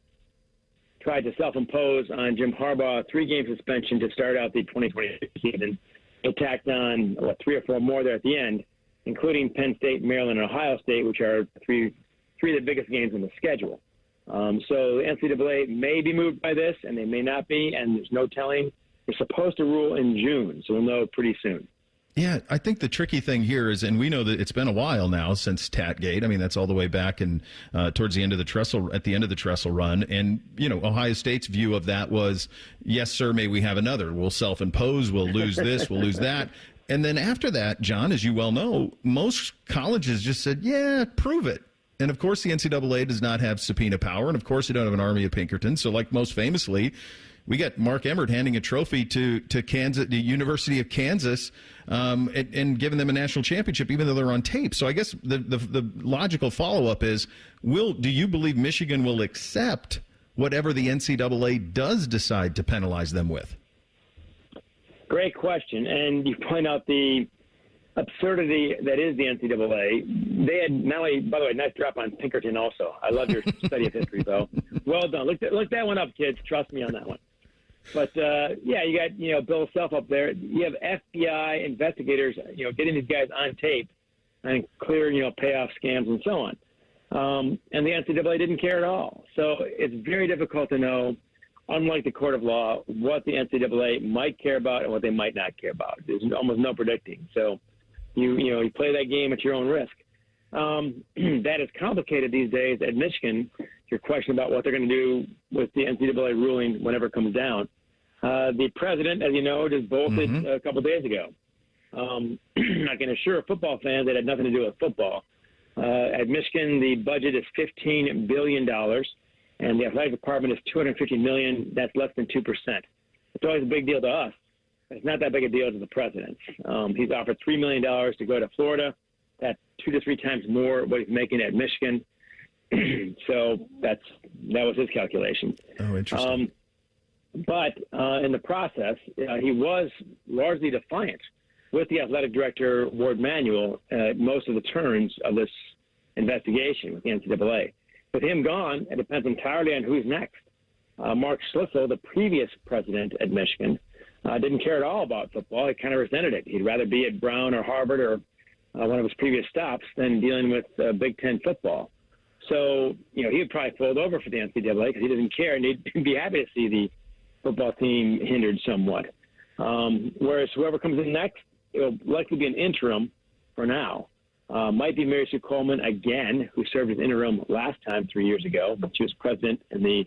tried to self-impose on Jim Harbaugh a 3-game suspension to start out the 2020 season. They tacked on 3 or 4 more there at the end, including Penn State, Maryland, and Ohio State, which are three of the biggest games on the schedule. So the NCAA may be moved by this, and they may not be, and there's no telling. They're supposed to rule in June, so we'll know pretty soon. Yeah, I think the tricky thing here is, and we know that it's been a while now since Tatgate. I mean, that's all the way back and towards the end of the Tressel run. And, Ohio State's view of that was, yes, sir, may we have another. We'll self-impose. We'll lose this. We'll lose that. And then after that, John, as you well know, most colleges just said, yeah, prove it. And, of course, the NCAA does not have subpoena power. And, of course, they don't have an army of Pinkerton. So, like most famously, we got Mark Emmert handing a trophy to Kansas, the University of Kansas, and giving them a national championship, even though they're on tape. So I guess the logical follow-up is, do you believe Michigan will accept whatever the NCAA does decide to penalize them with? Great question. And you point out the absurdity that is the NCAA. They had not only, by the way, nice drop on Pinkerton also. I love your study of history, though. Well done. Look that one up, kids. Trust me on that one. But, you got, Bill Self up there. You have FBI investigators, getting these guys on tape and clear, payoff scams and so on. And the NCAA didn't care at all. So it's very difficult to know unlike the court of law, what the NCAA might care about and what they might not care about. There's almost no predicting. So you play that game at your own risk. That is complicated these days at Michigan. Your question about what they're going to do with the NCAA ruling whenever it comes down. The president, as you know, just bolted a couple days ago. I can assure football fans that it had nothing to do with football. At Michigan, the budget is $15 billion, and the athletic department is $250 million. That's less than 2%. It's always a big deal to us, but it's not that big a deal to the president. He's offered $3 million to go to Florida. That's 2 to 3 times more what he's making at Michigan. So that was his calculation. Oh, interesting. But in the process, he was largely defiant with the athletic director, Ward Manuel, at most of the turns of this investigation with the NCAA. With him gone, it depends entirely on who's next. Mark Schlissel, the previous president at Michigan, didn't care at all about football. He kind of resented it. He'd rather be at Brown or Harvard or one of his previous stops than dealing with Big Ten football. So, he would probably fold over for the NCAA because he doesn't care, and he'd be happy to see the football team hindered somewhat. Whereas whoever comes in next, it'll likely be an interim for now. Might be Mary Sue Coleman again, who served as interim last time 3 years ago, but she was president in the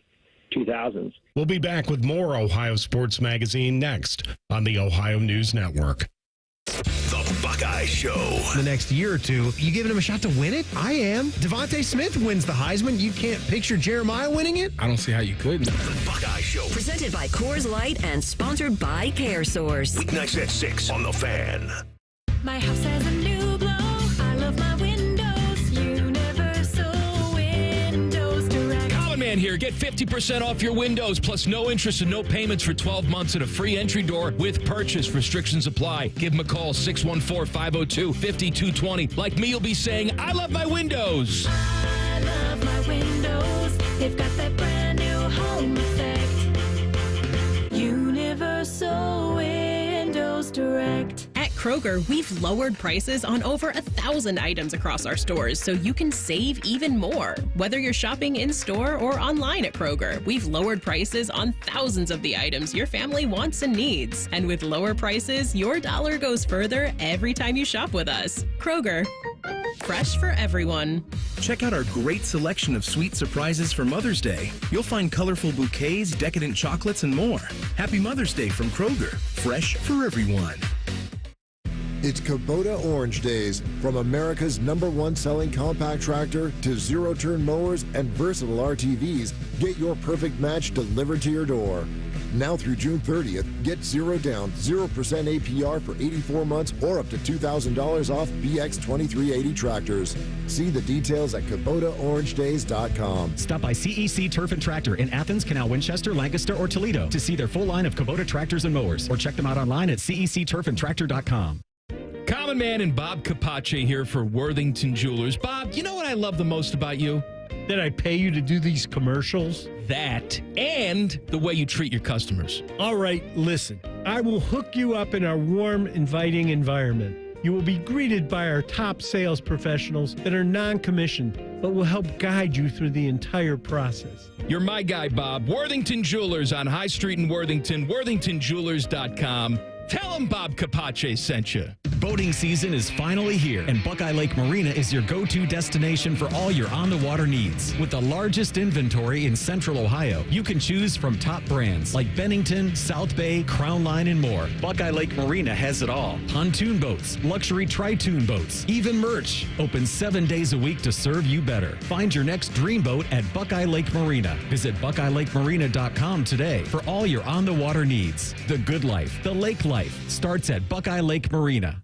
2000s. We'll be back with more Ohio Sports Magazine next on the Ohio News Network. The Buckeye Show. The next year or two, you giving him a shot to win it? I am. Devontae Smith wins the Heisman. You can't picture Jeremiah winning it? I don't see how you couldn't. The Buckeye Show. Presented by Coors Light and sponsored by CareSource. Weeknights at 6 on The Fan. My house has a new glow. I love my windows. Universal Windows Direct. Common Man here. Get 50% off your windows plus no interest and no payments for 12 months and a free entry door with purchase. Restrictions apply. Give them a call, 614-502-5220. Like me, you'll be saying, I love my windows. I love my windows. They've got that brand new home effect. Universal Windows Direct. At Kroger, we've lowered prices on over 1,000 items across our stores so you can save even more. Whether you're shopping in-store or online at Kroger, we've lowered prices on thousands of the items your family wants and needs. And with lower prices, your dollar goes further every time you shop with us. Kroger, fresh for everyone. Check out our great selection of sweet surprises for Mother's Day. You'll find colorful bouquets, decadent chocolates, and more. Happy Mother's Day from Kroger, fresh for everyone. It's Kubota Orange Days. From America's #1 selling compact tractor to zero-turn mowers and versatile RTVs, get your perfect match delivered to your door. Now through June 30th, get 0 down, 0% APR for 84 months or up to $2,000 off BX 2380 tractors. See the details at KubotaOrangeDays.com. Stop by CEC Turf and Tractor in Athens, Canal, Winchester, Lancaster, or Toledo to see their full line of Kubota tractors and mowers, or check them out online at CECTurfandTractor.com. Common Man and Bob Capace here for Worthington Jewelers. Bob, you know what I love the most about you? That I pay you to do these commercials? That and the way you treat your customers. All right, listen. I will hook you up in our warm, inviting environment. You will be greeted by our top sales professionals that are non-commissioned, but will help guide you through the entire process. You're my guy, Bob. Worthington Jewelers on High Street in Worthington, worthingtonjewelers.com. Tell them Bob Capace sent you. Boating season is finally here, and Buckeye Lake Marina is your go-to destination for all your on-the-water needs. With the largest inventory in Central Ohio, you can choose from top brands like Bennington, South Bay, Crown Line, and more. Buckeye Lake Marina has it all. Pontoon boats, luxury tri-toon boats, even merch. Open 7 days a week to serve you better. Find your next dream boat at Buckeye Lake Marina. Visit BuckeyeLakeMarina.com today for all your on-the-water needs. The good life, the lake life, starts at Buckeye Lake Marina.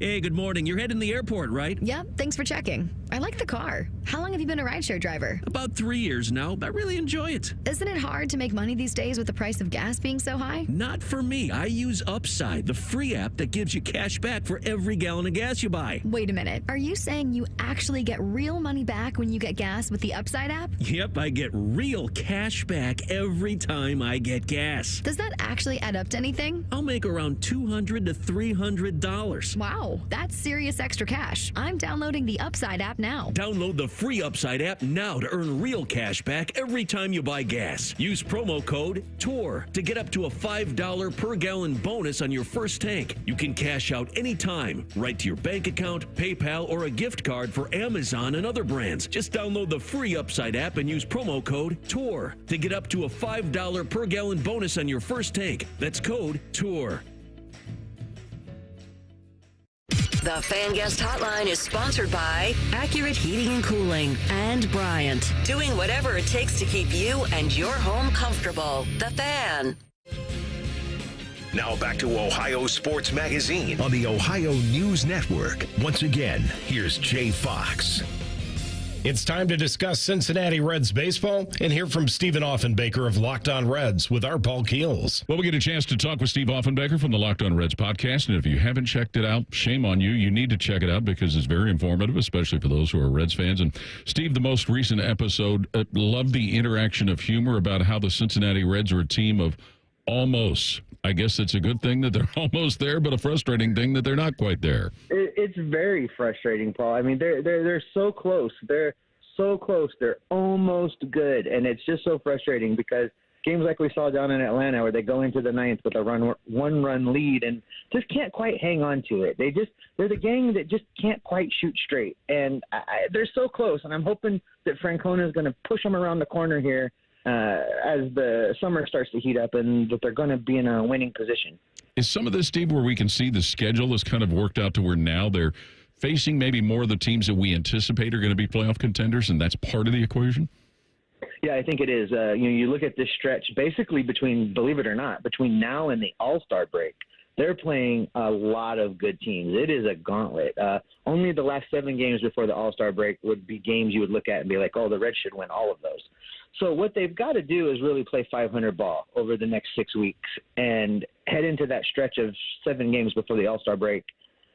Hey, good morning. You're heading to the airport, right? Yep, thanks for checking. I like the car. How long have you been a rideshare driver? About 3 years now. I really enjoy it. Isn't it hard to make money these days with the price of gas being so high? Not for me. I use Upside, the free app that gives you cash back for every gallon of gas you buy. Wait a minute. Are you saying you actually get real money back when you get gas with the Upside app? Yep, I get real cash back every time I get gas. Does that actually add up to anything? I'll make around $200 to $300. Wow. Wow, that's serious extra cash. I'm downloading the Upside app now. Download the free Upside app now to earn real cash back every time you buy gas. Use promo code TOUR to get up to a $5 per gallon bonus on your first tank. You can cash out anytime, right to your bank account, PayPal, or a gift card for Amazon and other brands. Just download the free Upside app and use promo code TOUR to get up to a $5 per gallon bonus on your first tank. That's code TOUR. The Fan Guest Hotline is sponsored by Accurate Heating and Cooling and Bryant, doing whatever it takes to keep you and your home comfortable. The Fan. Now back to Ohio Sports Magazine on the Ohio News Network. Once again, here's Jay Fox. It's time to discuss Cincinnati Reds baseball and hear from Stephen Offenbaker of Locked On Reds with our Paul Keels. Well, we get a chance to talk with Steve Offenbaker from the Locked On Reds podcast. And if you haven't checked it out, shame on you. You need to check it out because it's very informative, especially for those who are Reds fans. And Steve, the most recent episode, loved the interaction of humor about how the Cincinnati Reds are a team of almost. I guess it's a good thing that they're almost there, but a frustrating thing that they're not quite there. It's very frustrating, Paul. I mean, they're so close. They're so close. They're almost good, and it's just so frustrating because games like we saw down in Atlanta where they go into the ninth with a one-run lead and just can't quite hang on to it. They're the gang that just can't quite shoot straight, and they're so close, and I'm hoping that Francona is going to push them around the corner here as the summer starts to heat up and that they're going to be in a winning position. Is some of this, Steve, where we can see the schedule has kind of worked out to where now they're facing maybe more of the teams that we anticipate are going to be playoff contenders, and that's part of the equation? Yeah, I think it is. You look at this stretch basically between, believe it or not, between now and the All-Star break. They're playing a lot of good teams. It is a gauntlet. Only the last 7 games before the All-Star break would be games you would look at and be like, oh, the Reds should win all of those. So what they've got to do is really play 500 ball over the next 6 weeks and head into that stretch of 7 games before the All-Star break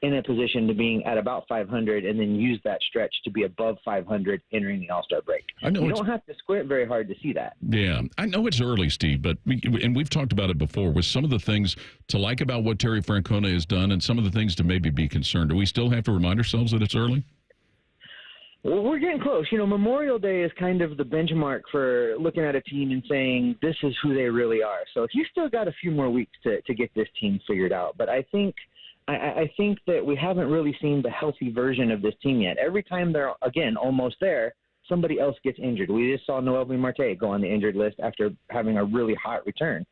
in a position to being at about 500 and then use that stretch to be above 500 entering the All-Star break. You don't have to squint very hard to see that. Yeah, I know it's early, Steve, but we've talked about it before with some of the things to like about what Terry Francona has done and some of the things to maybe be concerned. Do we still have to remind ourselves that it's early? Well, we're getting close. Memorial Day is kind of the benchmark for looking at a team and saying this is who they really are. So you still got a few more weeks to get this team figured out. But I think that we haven't really seen the healthy version of this team yet. Every time they're, again, almost there, somebody else gets injured. We just saw Noelvi Marte go on the injured list after having a really hot return.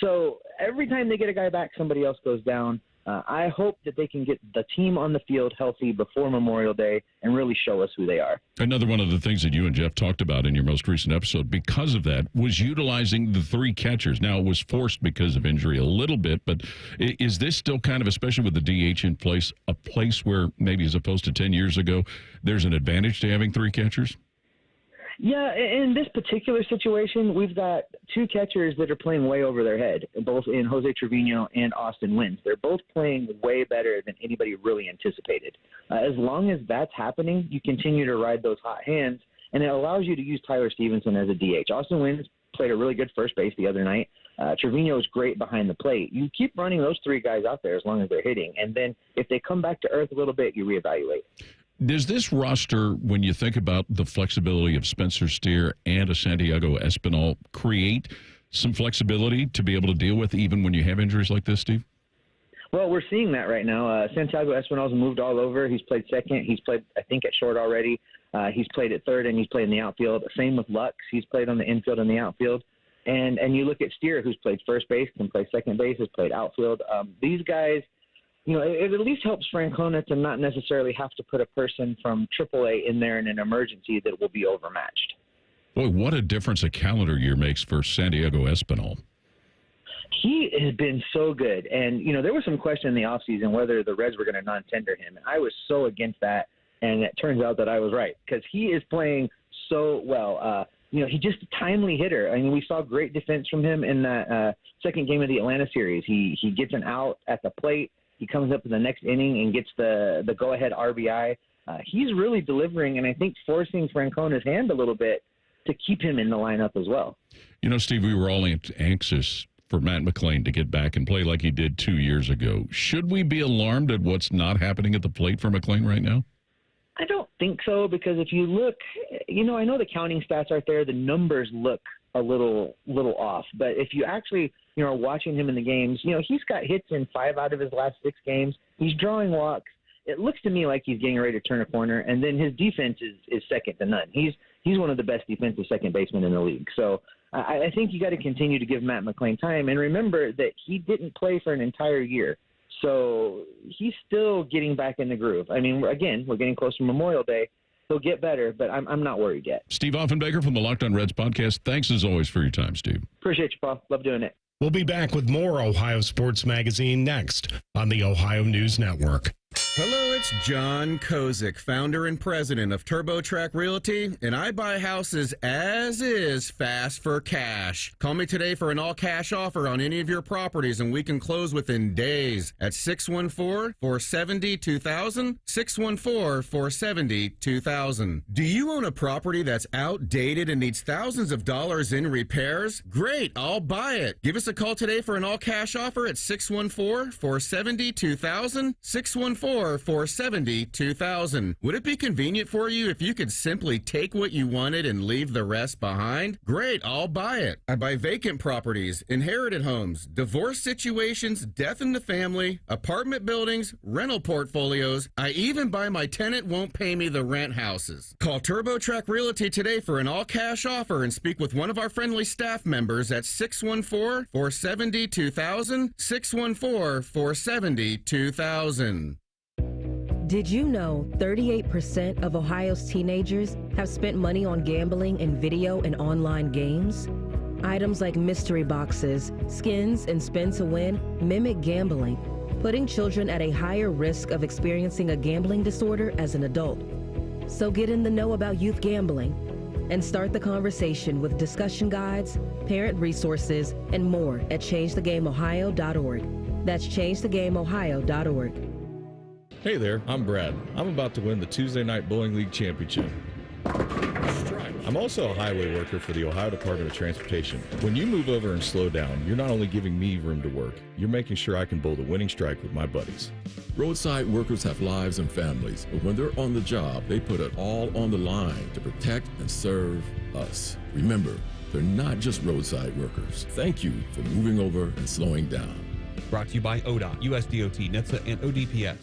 So every time they get a guy back, somebody else goes down. I hope that they can get the team on the field healthy before Memorial Day and really show us who they are. Another one of the things that you and Jeff talked about in your most recent episode, because of that, was utilizing the 3 catchers. Now, it was forced because of injury a little bit, but is this still kind of, especially with the DH in place, a place where maybe as opposed to 10 years ago, there's an advantage to having 3 catchers? Yeah, in this particular situation, we've got 2 catchers that are playing way over their head, both in Jose Trevino and Austin Wynns. They're both playing way better than anybody really anticipated. As long as that's happening, you continue to ride those hot hands, and it allows you to use Tyler Stevenson as a DH. Austin Wynns played a really good first base the other night. Trevino is great behind the plate. You keep running those 3 guys out there as long as they're hitting, and then if they come back to earth a little bit, you reevaluate. Does this roster, when you think about the flexibility of Spencer Steer and a Santiago Espinal, create some flexibility to be able to deal with even when you have injuries like this, Steve? Well, we're seeing that right now. Santiago Espinal's moved all over. He's played second. He's played, I think, at short already. He's played at third, and he's played in the outfield. Same with Lux. He's played on the infield and the outfield. And you look at Steer, who's played first base, can play second base, has played outfield. These guys, it at least helps Francona to not necessarily have to put a person from AAA in there in an emergency that will be overmatched. Boy, what a difference a calendar year makes for Santiago Espinal. He has been so good. And, there was some question in the offseason whether the Reds were going to non-tender him. And I was so against that. And it turns out that I was right because he is playing so well. He's just a timely hitter. I mean, we saw great defense from him in that second game of the Atlanta series. He gets an out at the plate. He comes up in the next inning and gets the go-ahead RBI. He's really delivering, and I think forcing Francona's hand a little bit to keep him in the lineup as well. Steve, we were all anxious for Matt McClain to get back and play like he did 2 years ago. Should we be alarmed at what's not happening at the plate for McClain right now? I don't think so, because if you look, I know the counting stats aren't there. The numbers look a little off. But if you actually, are watching him in the games, he's got hits in 5 out of his last 6 games. He's drawing walks. It looks to me like he's getting ready to turn a corner. And then his defense is second to none. He's one of the best defensive second basemen in the league. So I think you got to continue to give Matt McClain time. And remember that he didn't play for an entire year. So he's still getting back in the groove. I mean, again, we're getting close to Memorial Day. He'll get better, but I'm not worried yet. Steve Offenbaker from the Locked On Reds podcast. Thanks as always for your time, Steve. Appreciate you, Paul. Love doing it. We'll be back with more Ohio Sports Magazine next on the Ohio News Network. Hello, it's John Kozik, founder and president of TurboTrack Realty, and I buy houses as is fast for cash. Call me today for an all-cash offer on any of your properties, and we can close within days at 614-470-2000, 614-470-2000. Do you own a property that's outdated and needs thousands of dollars in repairs? Great, I'll buy it. Give us a call today for an all-cash offer at 614-470-2000, 614-470-2000. Would it be convenient for you if you could simply take what you wanted and leave the rest behind? Great, I'll buy it. I buy vacant properties, inherited homes, divorce situations, death in the family, apartment buildings, rental portfolios. I even buy my tenant won't pay me the rent houses. Call TurboTrack Realty today for an all-cash offer and speak with one of our friendly staff members at 614-470-2000, 614-470-2000. Did you know 38% of Ohio's teenagers have spent money on gambling in video and online games? Items like mystery boxes, skins, and spin to win mimic gambling, putting children at a higher risk of experiencing a gambling disorder as an adult. So get in the know about youth gambling and start the conversation with discussion guides, parent resources, and more at ChangeTheGameOhio.org. That's ChangeTheGameOhio.org. Hey there, I'm Brad. I'm about to win the Tuesday Night Bowling League Championship. I'm also a highway worker for the Ohio Department of Transportation. When you move over and slow down, you're not only giving me room to work, you're making sure I can bowl the winning strike with my buddies. Roadside workers have lives and families, but when they're on the job, they put it all on the line to protect and serve us. Remember, they're not just roadside workers. Thank you for moving over and slowing down. Brought to you by ODOT, USDOT, NHTSA, and ODPS.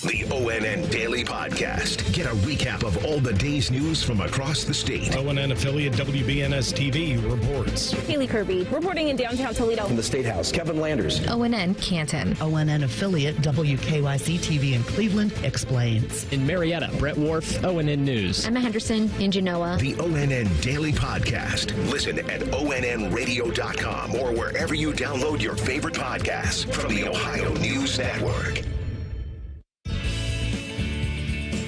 The ONN Daily Podcast. Get a recap of all the day's news from across the state. ONN affiliate WBNS TV reports. Haley Kirby reporting in downtown Toledo. From the State House, Kevin Landers. ONN Canton. ONN affiliate WKYC TV in Cleveland explains. In Marietta, Brett Wharf, ONN News. Emma Henderson in Genoa. The ONN Daily Podcast. Listen at ONNradio.com or wherever you download your favorite podcasts from the Ohio News Network.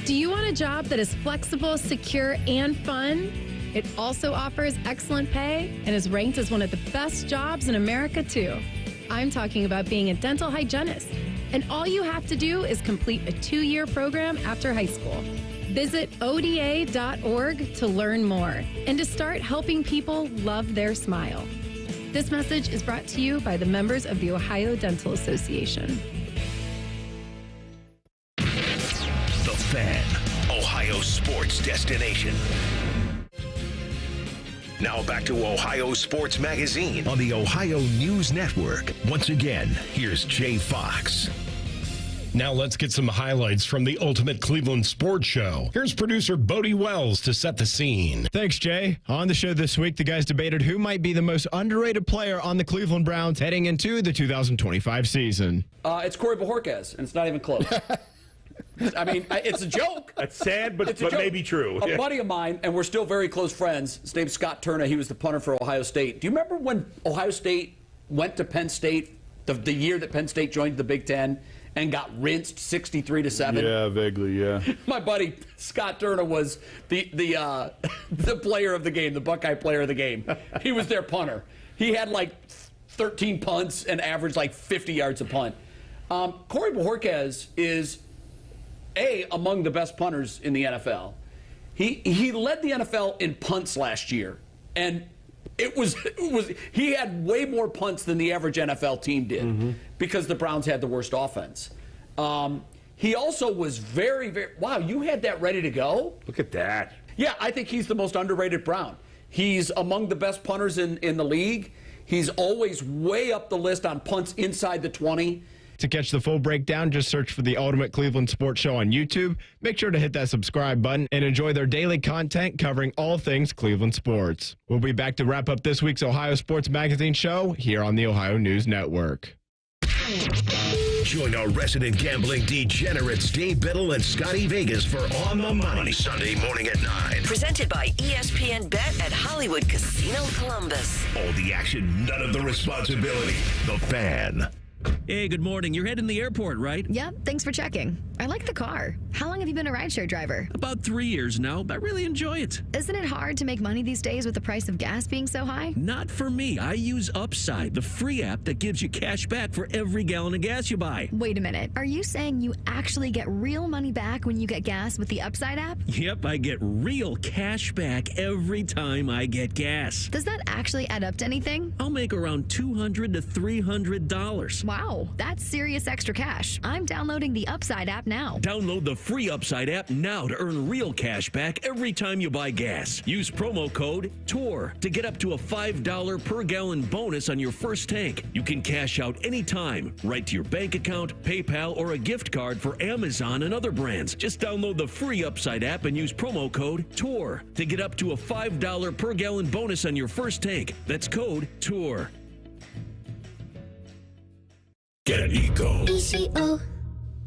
Do you want a job that is flexible, secure, and fun? It also offers excellent pay and is ranked as one of the best jobs in America, too. I'm talking about being a dental hygienist. And all you have to do is complete a 2-year program after high school. Visit ODA.org to learn more and to start helping people love their smile. This message is brought to you by the members of the Ohio Dental Association. Fan, Ohio sports destination. Now back to Ohio Sports Magazine on the Ohio News Network. Once again, here's Jay Fox. Now let's get some highlights from the Ultimate Cleveland Sports Show. Here's producer Bodie Wells to set the scene. Thanks, Jay. On the show this week, the guys debated who might be the most underrated player on the Cleveland Browns heading into the 2025 season. It's Corey Bojorquez, and it's not even close. I mean, it's a joke. That's sad, but maybe true. A buddy of mine, and we're still very close friends, his name's Scott Turner. He was the punter for Ohio State. Do you remember when Ohio State went to Penn State, the year that Penn State joined the Big Ten, and got rinsed 63-7? Yeah, vaguely, yeah. My buddy Scott Turner was the player of the game, the Buckeye player of the game. He was their punter. He had like 13 punts and averaged like 50 yards a punt. Corey Bojorquez is among the best punters in the NFL. He led the NFL in punts last year, and he had way more punts than the average NFL team did because the Browns had the worst offense. He also was very, very, wow, you had that ready to go? Look at that. Yeah, I think he's the most underrated Brown. He's among the best punters in the league. He's always way up the list on punts inside the 20. To catch the full breakdown, just search for the Ultimate Cleveland Sports Show on YouTube. Make sure to hit that subscribe button and enjoy their daily content covering all things Cleveland sports. We'll be back to wrap up this week's Ohio Sports Magazine show here on the Ohio News Network. Join our resident gambling degenerates Dave Biddle and Scotty Vegas for On the Money Sunday morning at 9. Presented by ESPN Bet at Hollywood Casino Columbus. All the action, none of the responsibility. The Fan. Hey, good morning. You're heading to the airport, right? Yep, thanks for checking. I like the car. How long have you been a rideshare driver? About 3 years now, but I really enjoy it. Isn't it hard to make money these days with the price of gas being so high? Not for me. I use Upside, the free app that gives you cash back for every gallon of gas you buy. Wait a minute. Are you saying you actually get real money back when you get gas with the Upside app? Yep, I get real cash back every time I get gas. Does that actually add up to anything? I'll make around $200 to $300. Wow, that's serious extra cash. I'm downloading the Upside app now. Download the free Upside app now to earn real cash back every time you buy gas. Use promo code TOUR to get up to a $5 per gallon bonus on your first tank. You can cash out anytime, right to your bank account, PayPal, or a gift card for Amazon and other brands. Just download the free Upside app and use promo code TOUR to get up to a $5 per gallon bonus on your first tank. That's code TOUR. Get ECO. ECO.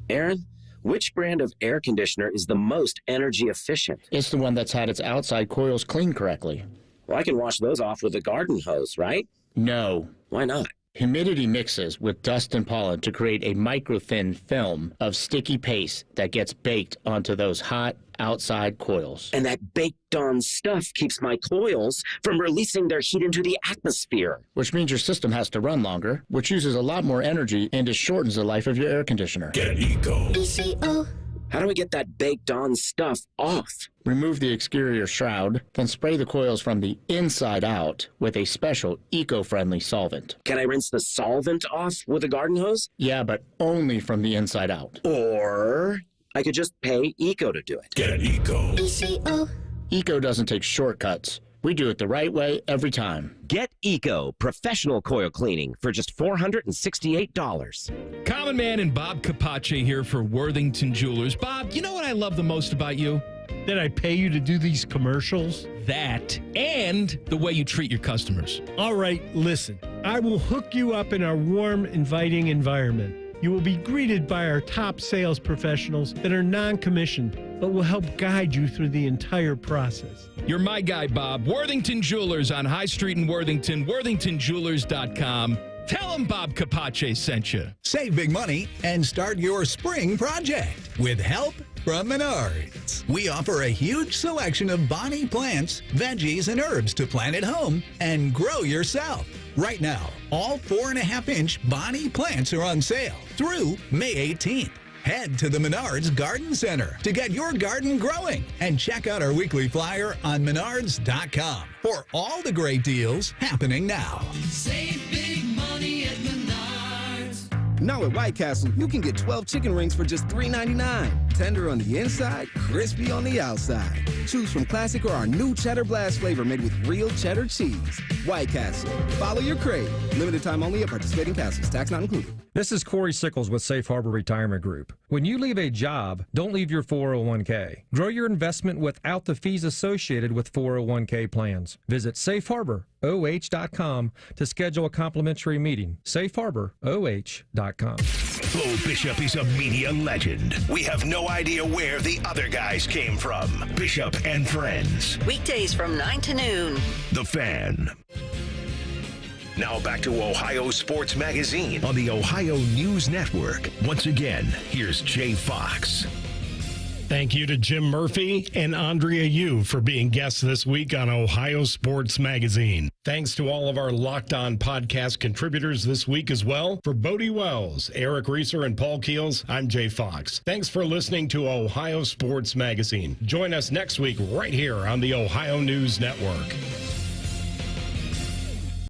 Aaron, which brand of air conditioner is the most energy efficient? It's the one that's had its outside coils cleaned correctly. Well, I can wash those off with a garden hose, right? No. Why not? Humidity mixes with dust and pollen to create a microthin film of sticky paste that gets baked onto those hot outside coils. And that baked-on stuff keeps my coils from releasing their heat into the atmosphere. Which means your system has to run longer, which uses a lot more energy and it shortens the life of your air conditioner. Get ECO. ECO. How do we get that baked-on stuff off? Remove the exterior shroud, then spray the coils from the inside out with a special eco-friendly solvent. Can I rinse the solvent off with a garden hose? Yeah, but only from the inside out. Or I could just pay ECO to do it. Get ECO. ECO. ECO doesn't take shortcuts. We do it the right way every time. Get ECO professional coil cleaning for just $468. Common Man and Bob Capace here for Worthington Jewelers. Bob, you know what I love the most about you? That I pay you to do these commercials? That and the way you treat your customers. All right, listen. I will hook you up in our warm, inviting environment. You will be greeted by our top sales professionals that are non-commissioned, but will help guide you through the entire process. You're my guy, Bob. Worthington Jewelers on High Street in Worthington, worthingtonjewelers.com. Tell them Bob Capace sent you. Save big money and start your spring project with help from Menards. We offer a huge selection of Bonnie plants, veggies, and herbs to plant at home and grow yourself. Right now, all 4.5-inch Bonnie plants are on sale through May 18th. Head to the Menards Garden Center to get your garden growing and check out our weekly flyer on menards.com for all the great deals happening now. Save big money at Menards. Now at White Castle, you can get 12 chicken rings for just $3.99. Tender on the inside, crispy on the outside. Choose from classic or our new Cheddar Blast flavor made with real cheddar cheese. White Castle. Follow your crave. Limited time only at participating castles. Tax not included. This is Corey Sickles with Safe Harbor Retirement Group. When you leave a job, don't leave your 401k. Grow your investment without the fees associated with 401k plans. Visit safeharboroh.com to schedule a complimentary meeting. safeharboroh.com. Bo Bishop is a media legend. We have no idea where the other guys came from. Bishop and Friends. Weekdays from 9 to noon. The Fan. Now back to Ohio Sports Magazine on the Ohio News Network. Once again, here's Jay Fox. Thank you to Jim Murphy and Andrea Yu for being guests this week on Ohio Sports Magazine. Thanks to all of our Locked On podcast contributors this week as well. For Bodie Wells, Eric Reeser, and Paul Keels, I'm Jay Fox. Thanks for listening to Ohio Sports Magazine. Join us next week right here on the Ohio News Network.